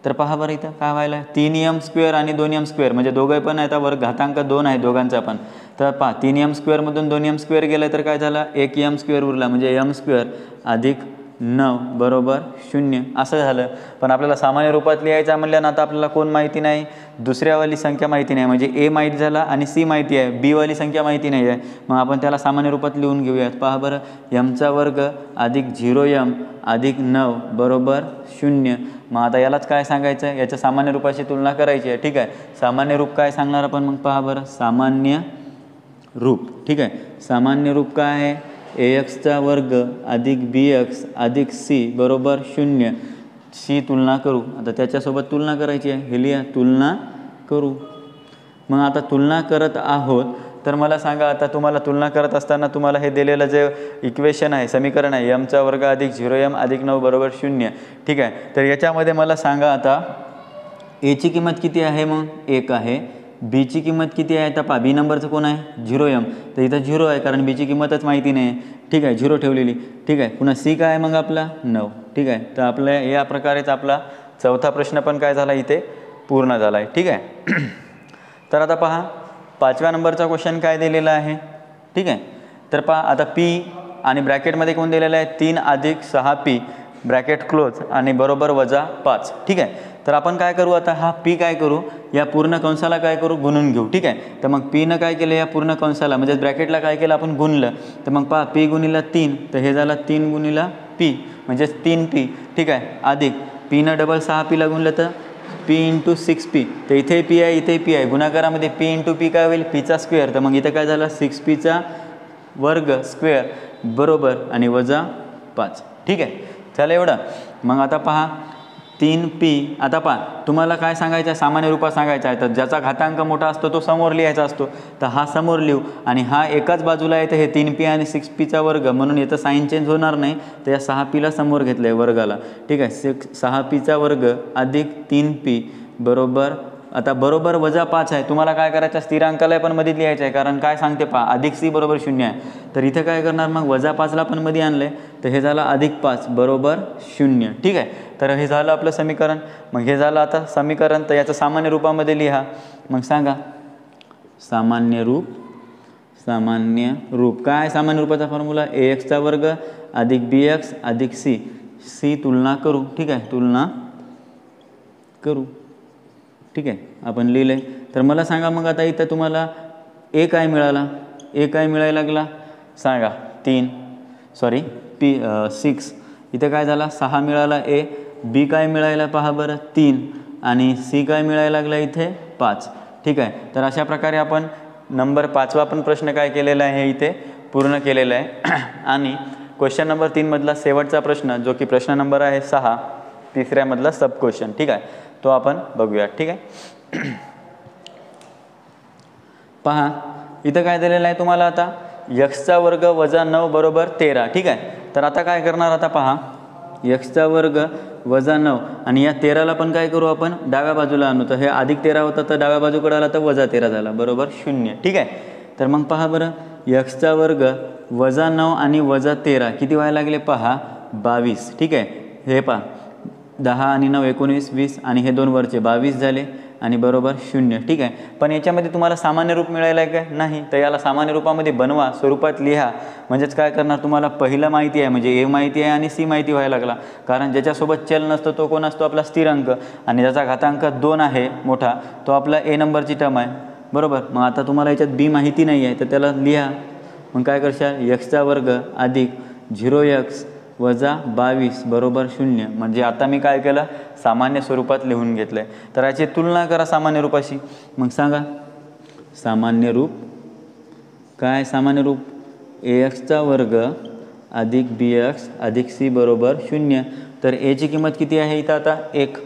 तर पहा बरं इथं काय व्हायला 3m² आणि 2m² म्हणजे दोघे पण आहेत वर्ग, घातांक 2 आहे दोघांचा पण। तर पहा 3m² मधून 2m² गेलं तर काय झालं 1m² उरला म्हणजे m² अधिक 9 बरोबर 0 असं झालं। पण आपल्याला सामान्य रूपात लिहायचं म्हणल्यानं आता आपल्याला कोण माहिती नाही, दुसऱ्यावाली संख्या माहिती नाही, म्हणजे a माहीत झाला आणि c माहिती आहे, b वाली संख्या माहिती नाही आहे, मग आपण त्याला सामान्य रूपात लिहून घेऊयात। पहा बरं m चा वर्ग अधिक 0m अधिक 9 बरोबर 0। मग आता यालाच काय सांगायचं आहे याच्या सामान्य रूपाशी तुलना करायची आहे। ठीक आहे, सामान्य रूप काय सांगणार आपण मग पहा बरं सामान्य रूप। ठीक आहे, सामान्य रूप काय आहे ax चा वर्ग अधिक bx अधिक c बरोबर 0। ची तुलना करू, आता त्याच्यासोबत तुलना करायची आहे, हे लिहा तुलना करू। मग आता तुलना करत आहोत तर मला सांगा आता तुम्हाला तुलना करत असताना तुम्हाला हे दिलेलं जे इक्वेशन आहे समीकरण आहे m चा वर्ग अधिक 0m अधिक 9 बरोबर 0। ठीक आहे, तर याच्यामध्ये मला सांगा आता a ची किंमत किती आहे मग 1 आहे, b ची किंमत किती आहे, तर पहा b नंबरचं कोण आहे 0m, तर इथं 0 आहे कारण b ची किंमतच माहिती नाही। ठीक आहे, 0 ठेवलेली। ठीक आहे, पुन्हा c काय आहे मग आपला 9। ठीक आहे, तर आपल्या या प्रकारेच आपला चौथा प्रश्न पण काय झाला इथे पूर्ण झाला आहे। ठीक आहे, तर आता पहा 5व्या नंबरचा क्वेश्चन काय दिलेला आहे। ठीक आहे, तर पहा आता p आणि ब्रॅकेटमध्ये कोण दिलेलं आहे 3 अधिक 6p ब्रॅकेट क्लोज आणि बरोबर -5। ठीक आहे, तर आपण काय करू आता हा p काय करू या पूर्ण कंसाला काय करू गुणून घेऊ। ठीक आहे, तर मग p न काय केलं या पूर्ण कंसाला म्हणजे ब्रॅकेटला काय केलं आपण गुणलं, तर मग पहा p गुणिला 3 तर हे झालं 3 गुणिला p म्हणजे 3p। ठीक आहे, अधिक p न डबल 6p ला गुणलं तर p × 6p, तर इथे p आहे इथे p आहे, गुणाकारामध्ये p × p काय होईल p चा स्क्वेअर, तर मग इथं काय झालं 6p चा वर्ग स्क्वेअर बरोबर आणि -5। ठीक आहे, चला एवढं। मग आता पहा 3p, आता पहा तुम्हाला काय सांगायचं आहे सामान्य रूपात सांगायचं आहे, तर ज्याचा घातांक मोठा असतो तो समोर लिहायचा असतो, तर हा समोर लिहू आणि हा एकाच बाजूला आहे तर हे 3p आणि 6p चा वर्ग म्हणून इथं साईन चेंज होणार नाही, तर या 6p ला समोर घेतलं आहे वर्गाला। ठीक आहे, 6p चा वर्ग अधिक 3p बरोबर आता बरोबर -5 आहे। तुम्हाला काय करायचं स्थिरांकाला पण मध्ये लिहायचं आहे कारण काय सांगते पहा अधिक c बरोबर 0 आहे, तर इथे काय करणार मग -5 ला पण मध्ये आणलं आहे, तर हे झालं अधिक 5 बरोबर 0। ठीक आहे, तर हे झालं आपलं समीकरण। मग हे झालं आता समीकरण, तर याचं सामान्य रूपामध्ये लिहा। मग सांगा सामान्य रूप, सामान्य रूप काय सामान्य रूपाचा फॉर्म्युला ax चा वर्ग अधिक bx अधिक c तुलना करू। ठीक आहे, तुलना करू। ठीक आहे, आपण लिहिलं आहे. तर मला सांगा मग आता इथं तुम्हाला ए काय मिळाला, ए काय मिळायला लागला सांगा. 6. इथं काय झाला 6 मिळाला ए. बी काय मिळायला पहा बरं 3 आणि सी काय मिळायला लागला इथे 5. ठीक आहे, तर अशा प्रकारे आपण नंबर 5वा पण प्रश्न काय केलेला आहे इथे पूर्ण केलेला आहे. आणि क्वेश्चन नंबर 3 मधला शेवटचा प्रश्न जो की प्रश्न नंबर आहे 6 तिसऱ्यामधला सब क्वेश्चन, ठीक आहे, तो आपण बघूया. ठीक आहे, पहा इथं काय दिलेलं आहे तुम्हाला आता x² वजा 9 बरोबर 13. ठीक आहे, तर आता काय करणार आता पहा x² वजा 9 आणि या 13ला पण काय करू आपण डाव्या बाजूला आणू. तर हे अधिक 13 होता तर डाव्या बाजूकडे आला तर वजा 13 झाला बरोबर 0. ठीक आहे, तर मग पहा बरं x² वजा 9 आणि वजा 13 किती व्हायला लागले पहा 22. ठीक आहे, हे पहा 10 आणि 9 19 20 आणि हे 2 वरचे 22 झाले आणि बरोबर 0. ठीक आहे, पण याच्यामध्ये तुम्हाला सामान्य रूप मिळायला आहे काय नाही, तर याला सामान्य रूपामध्ये बनवा, स्वरूपात लिहा. म्हणजेच काय करणार तुम्हाला पहिलं माहिती आहे म्हणजे ए माहिती आहे आणि सी माहिती व्हायला लागला. कारण ज्याच्यासोबत चल नसतो तो कोण असतो आपला स्थिरांक आणि ज्याचा घातांक 2 आहे मोठा तो आपला ए नंबरची टर्म आहे बरोबर. मग आता तुम्हाला याच्यात बी माहिती नाही आहे तर त्याला लिहा. मग काय करशाल x² अधिक 0x वजा 22 बरोबर 0. म्हणजे आता मी काय केलं सामान्य स्वरूपात लिहून घेतलं आहे. तर याची तुलना करा सामान्य रूपाशी. मग सांगा सामान्य रूप काय, सामान्य रूप ax² अधिक bx अधिक c बरोबर 0. तर a ची किंमत किती आहे इथं आता 1.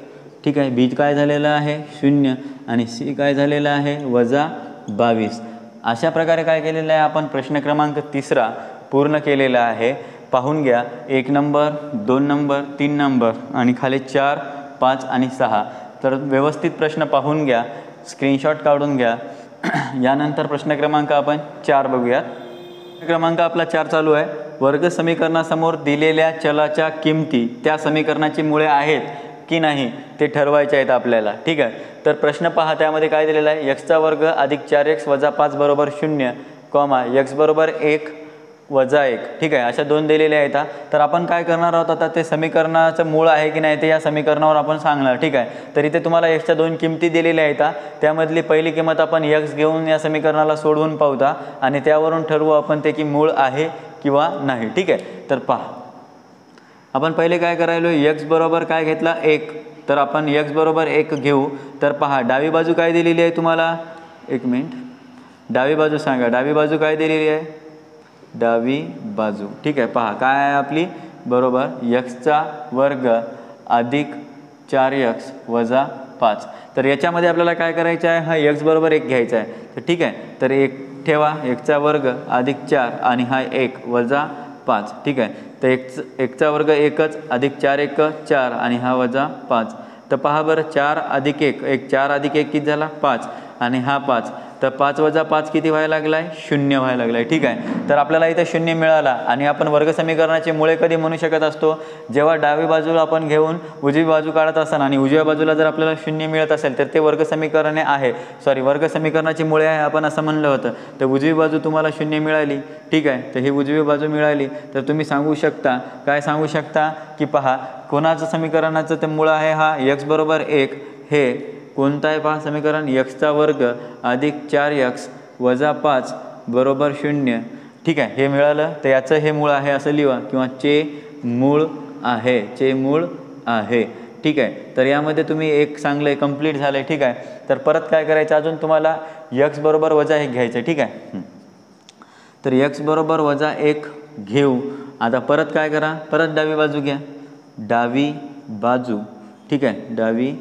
ठीक आहे, b काय झालेलं आहे 0 आणि c काय झालेलं आहे वजा 22. अशा प्रकारे काय केलेलं आहे आपण प्रश्न क्रमांक 3 पूर्ण केलेला आहे. पाहून घ्या 1 नंबर 2 नंबर 3 नंबर आणि खाली 4 5 आणि 6. तर व्यवस्थित प्रश्न पाहून घ्या, स्क्रीनशॉट काढून घ्या. यानंतर प्रश्न क्रमांक आपण 4 बघूयात. क्रमांक आपला 4 चालू आहे. वर्ग समीकरणासमोर दिलेल्या चलाच्या किमती त्या समीकरणाची मुळे आहेत की नाही ते ठरवायचे आहेत आपल्याला. ठीक आहे, तर प्रश्न पहा त्यामध्ये काय दिलेला आहे x² अधिक 4x वजा 5 बरोबर 0 कॉमा x बरोबर 1 वजा 1. ठीक आहे, अशा 2 दिलेल्या आहेत. तर आपण काय करणार आहोत आता ते समीकरणाचं मूळ आहे की नाही ते या समीकरणावर आपण सांगणार. ठीक आहे, तर इथे तुम्हाला x च्या 2 किमती दिलेल्या आहेत. त्यामधली पहिली किंमत आपण x घेऊन या समीकरणाला सोडवून पाहूया आणि त्यावरून ठरवू आपण ते की मूळ आहे किंवा नाही. ठीक आहे, तर पहा आपण पहिले काय करायलो x बरोबर काय घेतला 1, तर आपण x बरोबर 1 घेऊ. तर पहा डावी बाजू काय दिलेली आहे तुम्हाला, 1 मिनिट डावी बाजू सांगा, डावी बाजू काय दिलेली आहे डावी बाजू. ठीक आहे, पहा काय आहे आपली बरोबर x² अधिक 4x वजा 5. तर याच्यामध्ये आपल्याला काय करायचं आहे हा x बरोबर 1 घ्यायचा आहे. तर ठीक आहे, तर 1 ठेवा x² अधिक 4 आणि हा 1 वजा 5. ठीक आहे, तर x² 1च अधिक 4 1 4 आणि हा वजा 5. तर पहा बरं 4 अधिक 1 4 अधिक 1 किती झाला 5 आणि हा 5. तर 5 वजा 5 किती व्हायला लागला आहे 0 व्हायला लागला आहे. ठीक आहे, तर आपल्याला इथे 0 मिळाला आणि आपण वर्ग समीकरणाचे मुळे कधी म्हणू शकत असतो जेव्हा डावी बाजूला आपण घेऊन उजवी बाजू काढत असाल आणि उजव्या बाजूला जर आपल्याला 0 मिळत असेल तर ते वर्ग समीकरणे आहे वर्ग समीकरणाची मुळे आहे आपण असं म्हणलं होतं. तर उजवी बाजू तुम्हाला 0 मिळाली. ठीक आहे, तर ही उजवी बाजू मिळाली तर तुम्ही सांगू शकता काय सांगू शकता की पहा कोणाचं समीकरणाचं ते मूळ आहे हा x बरोबर 1. हे कोणतं आहे पहा समीकरण x² अधिक 4x वजा 5 बरोबर 0. ठीक आहे, हे मिळालं तर याचं हे मूळ आहे असं लिहा किंवा चे मूळ आहे, चे मूळ आहे. ठीक आहे, तर यामध्ये तुम्ही एक चांगलं कंप्लीट झालं आहे. ठीक आहे, तर परत काय करायचं अजून तुम्हाला x बरोबर वजा 1 घ्यायचं. ठीक आहे, तर x बरोबर वजा 1 घेऊ. आता परत काय करा परत डावी बाजू घ्या, डावी बाजू. ठीक आहे, डावी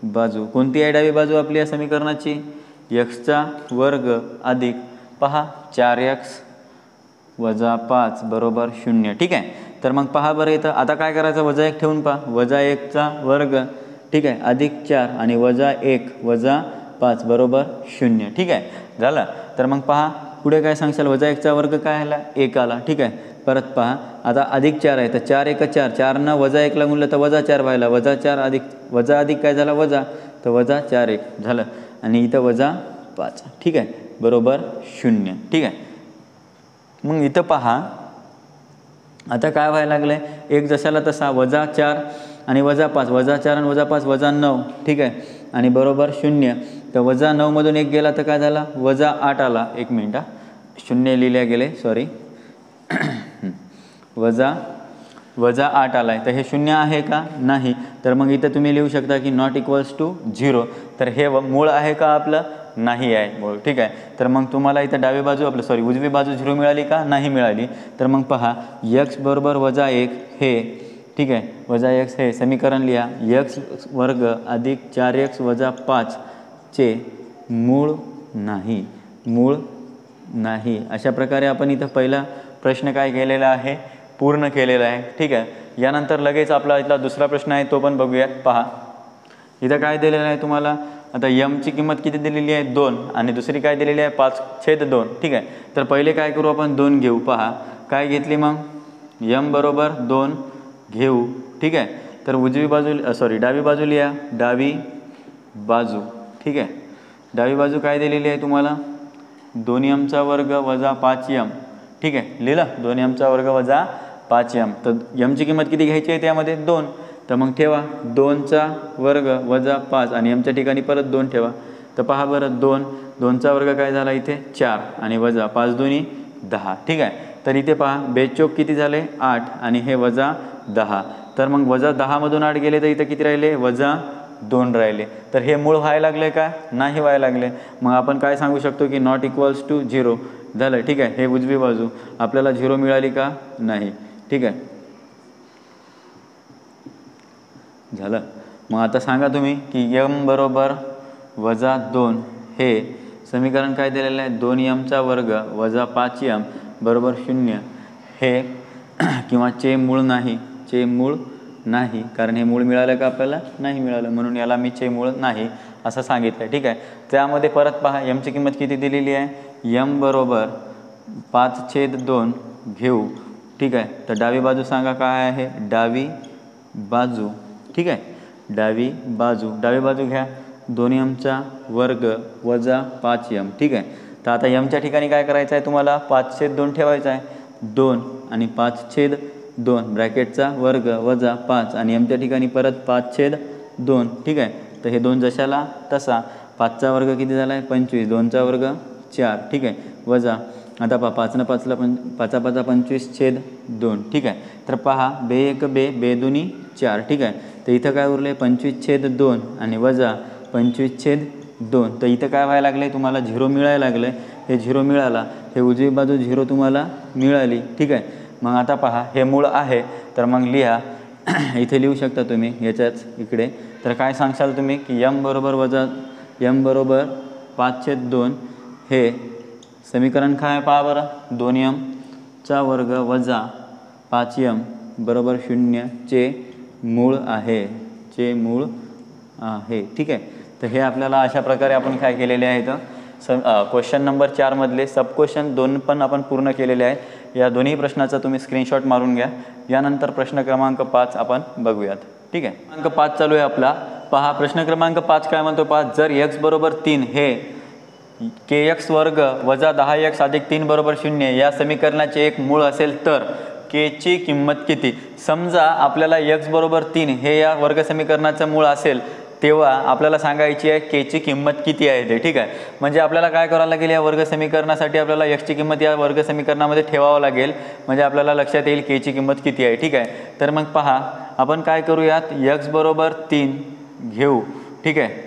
बाजू कोणती आहे डावी बाजू आपली या समीकरणाची x² अधिक पहा 4x वजा 5 बरोबर 0. ठीक आहे, तर मग पहा बरं इथं आता काय करायचं वजा 1 ठेवून पहा वजा 1² ठीक आहे अधिक 4 आणि वजा 1 वजा 5 बरोबर 0. ठीक आहे, झालं. तर मग पहा पुढे काय सांगशाल वजा 1² काय आला 1 आला. ठीक आहे, परत पहा आता अधिक 4 आहे तर 4 1 4 4 न वजा 1 ला गुणलं तर वजा 4 व्हायला वजा 4 अधिक वजा अधिक काय झाला वजा तर वजा 4 1 झालं आणि इथं वजा 5. ठीक आहे, बरोबर 0. ठीक आहे, मग इथं पहा आता काय व्हायला लागलं आहे 1 जशाला तसा वजा 4 आणि -5, -4 आणि -5 -9, ठीक आहे, आणि बरोबर 0. तर -9मधून 1 गेला तर काय झाला, -8 आला. 1 मिनिट, 0 लिहिले गेले, सॉरी. -8 आला आहे. तर हे 0 आहे का, नाही. तर मग इथं तुम्ही लिहू शकता की नॉट इक्वल्स टू 0. तर हे मूळ आहे का आपलं, नाही आहे मूळ, ठीक आहे. तर मग तुम्हाला इथं डावी बाजू उजवी बाजू 0 मिळाली का, नाही मिळाली. तर मग पहा x बरोबर -1 हे, ठीक आहे, -x हे समीकरण लिहा. x² अधिक 4x - 5 चे मूळ नाही. अशा प्रकारे आपण इथं पहिला प्रश्न काय केलेला आहे, पूर्ण केलेला आहे, ठीक आहे. यानंतर लगेच आपला इथला दुसरा प्रश्न आहे, तो पण बघूयात. पहा इथं काय दिलेलं आहे तुम्हाला. आता यमची किंमत किती दिलेली आहे, 2, आणि दुसरी काय दिलेली आहे, 5/2, ठीक आहे. तर पहिले काय करू आपण, 2 घेऊ. पहा काय घेतली मग, यम बरोबर 2 घेऊ, ठीक आहे. तर डावी बाजू लिहा, डावी बाजू, ठीक आहे. डावी बाजू काय दिलेली आहे तुम्हाला, 2m² - 5m, ठीक आहे. लिहिलं, 2m² - 5m. तर यमची किंमत किती घ्यायची आहे त्यामध्ये, 2. तर मग ठेवा 2² - 5 आणि यमच्या ठिकाणी परत 2 ठेवा. तर पहा बरं, 2² काय झाला इथे 4 आणि -5 2 10, ठीक आहे. तर इथे पहा बेचोक किती झाले, 8 आणि हे -10. तर मग -10मधून 8 गेले तर इथं किती राहिले, -2 राहिले. तर हे मूळ व्हायला लागले का, नाही व्हायला लागले. मग आपण काय सांगू शकतो की नॉट इक्वल्स टू 0 झालं, ठीक आहे. हे उजवी बाजू आपल्याला 0 मिळाली का, नाही, ठीक आहे, झालं. मग आता सांगा तुम्ही की m बरोबर -2 हे समीकरण काय दिलेलं आहे, 2m² - 5m बरोबर 0 हे किंवा चे मूळ नाही, कारण हे मूळ मिळालं का आपल्याला, नाही मिळालं, म्हणून याला मी चे मूळ नाही असं सांगितलं, ठीक आहे. त्यामध्ये परत पहा यमची किंमत किती दिलेली आहे, m बरोबर 5/2 घेऊ, ठीक आहे. तर डावी बाजू सांगा काय आहे, डावी बाजू, ठीक आहे. डावी बाजू घ्या, 2m² - 5m, ठीक आहे. तर आता यमच्या ठिकाणी काय करायचं आहे तुम्हाला, 5/2 ठेवायचं आहे, 2 आणि 5/2 ब्रॅकेटचा वर्ग वजा 5 आणि यमच्या ठिकाणी परत 5/2, ठीक आहे. तर हे 2 जशाला तसा, 5चा वर्ग किती झाला आहे, 25, 2चा वर्ग 4, ठीक आहे, वजा आता पहा 5 - 5 5 25/2, ठीक आहे. तर पहा 2 1 2 2 4, ठीक आहे. तर इथं काय उरले, 25/2 आणि वजा 25/2. तर इथं काय व्हायला लागले, तुम्हाला 0 मिळायला लागले. हे 0 मिळाला, हे उजवी बाजू 0 तुम्हाला मिळाली, ठीक आहे. मग आता पहा हे मूळ आहे, तर मग लिहा इथे लिहू शकता तुम्ही याच्याच इकडे. तर काय सांगशाल तुम्ही की m बरोबर 5/2 हे समीकरण काय पहा बरं, 2m² - 5m बरोबर 0 चे मूळ आहे, ठीक आहे. तर हे आपल्याला अशा प्रकारे आपण काय केलेले आहे, तर क्वेश्चन नंबर 4 मधले सब क्वेश्चन 2 पण आपण पूर्ण केलेले आहे. या दोन्ही प्रश्नाचा तुम्ही स्क्रीनशॉट मारून घ्या. यानंतर प्रश्न क्रमांक 5 आपण बघूयात, ठीक आहे. क्रमांक 5 चालू आहे आपला. पहा प्रश्न क्रमांक 5 काय म्हणतो पहा, जर x बरोबर 3 हे kx² - 10x अधिक 3 बरोबर 0 या समीकरणाचे एक मूळ असेल तर k ची किंमत किती. समजा आपल्याला x बरोबर 3 हे या वर्ग समीकरणाचं मूळ असेल तेव्हा आपल्याला सांगायची आहे k ची किंमत किती आहे ते, ठीक आहे. म्हणजे आपल्याला काय करावं लागेल, या वर्ग समीकरणासाठी आपल्याला x ची किंमत या वर्ग समीकरणामध्ये ठेवावं लागेल, म्हणजे आपल्याला लक्षात येईल k ची किंमत किती आहे, ठीक आहे. तर मग पहा आपण काय करूयात, x बरोबर 3 घेऊ, ठीक आहे.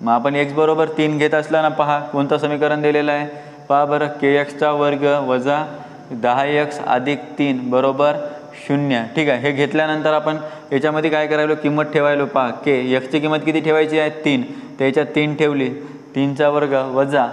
मग आपण x बरोबर 3 घेत असताना पहा कोणतं समीकरण दिलेलं आहे, पहा बरं, kx² - 10x अधिक 3 बरोबर 0, ठीक आहे. हे घेतल्यानंतर आपण याच्यामध्ये काय करायलो, किंमत ठेवायलो. पहा x ची किंमत किती ठेवायची आहे, 3, त्याच्यात 3 ठेवली, 3चा वर्ग वजा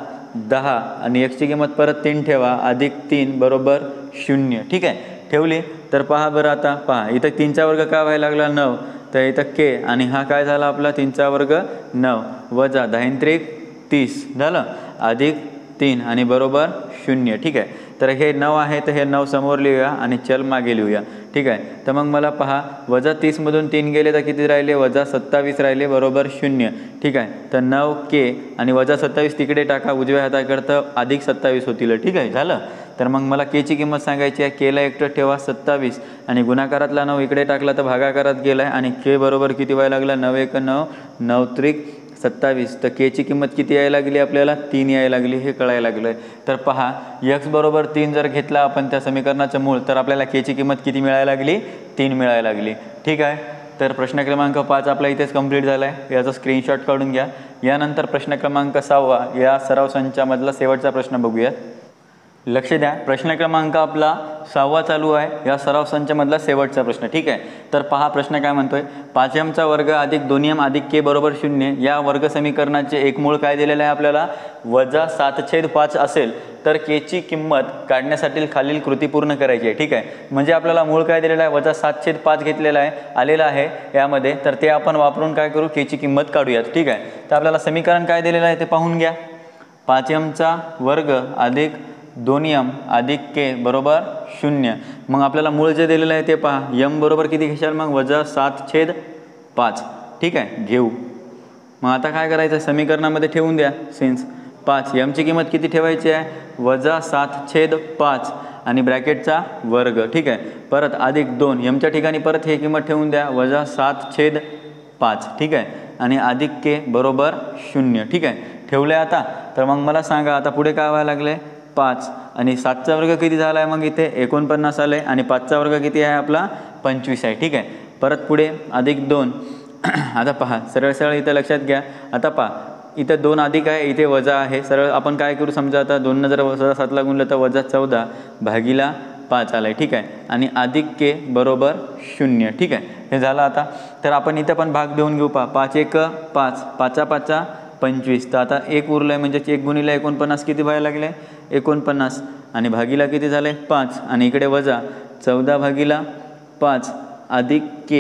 10 आणि x ची किंमत परत 3 ठेवा, अधिक 3 बरोबर 0, ठीक आहे, ठेवली. तर पहा बरं, आता पहा इथं 3चा वर्ग काय व्हायला लागला, 9, तर इथं k आणि हा काय झाला आपला 3चा वर्ग 9 वजा 10 त्रिक 30 झालं, अधिक 3 आणि बरोबर 0, ठीक आहे. तर हे 9 आहे, तर हे 9 समोर लिहूया आणि चल मागे लिहूया, ठीक आहे. तर मग मला पहा वजा 30मधून 3 गेले तर किती राहिले, वजा 27 राहिले बरोबर 0, ठीक आहे. तर 9k आणि वजा 27 तिकडे टाका, उजव्या हाताकडं अधिक 27 होतील, ठीक आहे, झालं. तर मग मला केची किंमत सांगायची आहे. केला एकटं ठेवा 27 आणि गुणाकारातला 9 इकडे टाकला तर भागाकारात गेला आहे आणि के बरोबर किती व्हायला लागला 9 1 9 9 त्रिक 27. तर केची किंमत किती यायला लागली आपल्याला 3 यायला लागली हे कळायला लागलं आहे. तर पहा x बरोबर 3 जर घेतला आपण त्या समीकरणाचं मूळ तर आपल्याला केची किंमत किती मिळायला लागली 3 मिळायला लागली. ठीक आहे. तर प्रश्न क्रमांक 5 आपला इथेच कंप्लीट झाला आहे. याचा स्क्रीनशॉट काढून घ्या. यानंतर प्रश्न क्रमांक 6 या सराव संचामधला शेवटचा प्रश्न बघूयात. लक्ष द्या, प्रश्न क्रमांक आपला 6 चालू आहे. या सराव संचामधला शेवटचा प्रश्न. ठीक आहे. तर पहा प्रश्न काय म्हणतोय, 5m वर्ग अधिक 2m अधिक k बरोबर 0 या वर्ग समीकरणाचे एक मूळ काय दिलेलं आहे आपल्याला -7/5 असेल तर k ची किंमत काढण्यासाठी खालील कृती पूर्ण करायची आहे. ठीक आहे. म्हणजे आपल्याला मूळ काय दिलेलं आहे -7/5 घेतलेला आहे आलेला आहे यामध्ये. तर ते आपण वापरून काय करू k ची किंमत काढूयात. ठीक आहे. तर आपल्याला समीकरण काय दिलेलं आहे ते पाहून घ्या. 5m वर्ग अधिक 2m अधिक k बरोबर 0. मग आपल्याला मूळ जे दिलेलं आहे ते पहा. m बरोबर किती घेशाल मग -7/5. ठीक आहे. घेऊ. मग आता काय करायचं समीकरणामध्ये ठेवून द्या सेन्स 5. m ची किंमत किती ठेवायची आहे -7/5 आणि ब्रॅकेटचा वर्ग. ठीक आहे. परत अधिक 2 m च्या ठिकाणी परत हे किंमत ठेवून द्या -7/5. ठीक आहे. आणि अधिक k बरोबर 0. ठीक आहे. ठेवले आता. तर मग मला सांगा आता पुढे काय व्हायला लागले 5 आणि 7चा वर्ग किती झाला आहे मग इथे 49 आलं आहे आणि 5चा वर्ग किती आहे आपला 25 आहे. ठीक आहे. परत पुढे अधिक 2 आता पहा सरळ सरळ इथं लक्षात घ्या. आता पहा इथं 2 अधिक आहे इथे वजा आहे. सरळ आपण काय करू समजा आता 2 जर -7ला गुणलं तर -14 भागीला 5 आलं आहे. ठीक आहे. आणि अधिक k बरोबर 0. ठीक आहे. हे झालं आता. तर आपण इथं पण भाग देऊन घेऊ. पहा 5 1 5 5 5 25. तर आता 1 उरलं आहे म्हणजे 1 गुणिले 49 किती व्हायला लागले 49 आणि भागीला किती झाले 5 आणि इकडे वजा 14 भागीला 5 अधिक k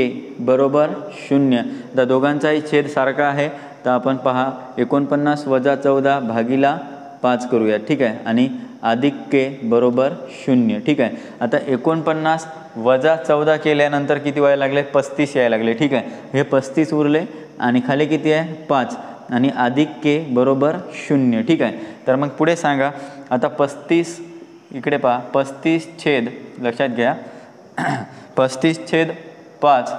बरोबर 0. तर दोघांचाही छेद सारखा आहे. तर आपण पहा 49 वजा 14 भागीला 5 करूया. ठीक आहे. आणि अधिक k बरोबर 0. ठीक आहे. आता 49 वजा 14 केल्यानंतर किती व्हायला लागले 35 यायला लागले. ठीक आहे. हे 35 उरले आणि खाली किती आहे 5 आणि अधिक k बरोबर 0. ठीक आहे. तर मग पुढे सांगा आता 35 इकडे पहा 35 छेद लक्षात घ्या 35/5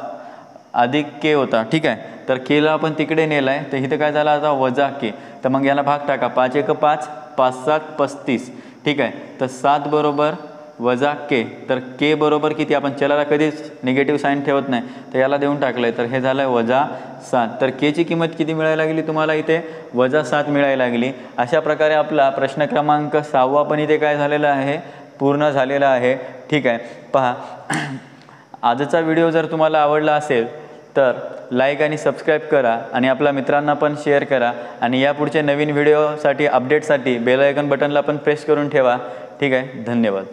अधिक k होता. ठीक आहे. तर केला आपण तिकडे नेला आहे तर इथं काय झालं आता वजा k. तर मग याला भाग टाका 5 1 5 5 7 35. ठीक आहे. तर 7 बरोबर वजा k. तर k बरोबर किती आपण चलाला कधीच निगेटिव्ह साईन ठेवत नाही तर याला देऊन टाकलं आहे तर हे झालं -7. तर k ची किंमत किती मिळायला लागली तुम्हाला इथे -7 मिळायला लागली. अशा प्रकारे आपला प्रश्न क्रमांक 6 पण इथे काय झालेला आहे पूर्ण झालेला आहे. ठीक आहे. पहा आजचा व्हिडिओ जर तुम्हाला आवडला असेल तर लाईक आणि सबस्क्राईब करा आणि आपल्या मित्रांना पण शेअर करा आणि यापुढचे नवीन व्हिडिओसाठी अपडेटसाठी बेल आयकॉन बटनला पण प्रेस करून ठेवा. ठीक आहे. धन्यवाद.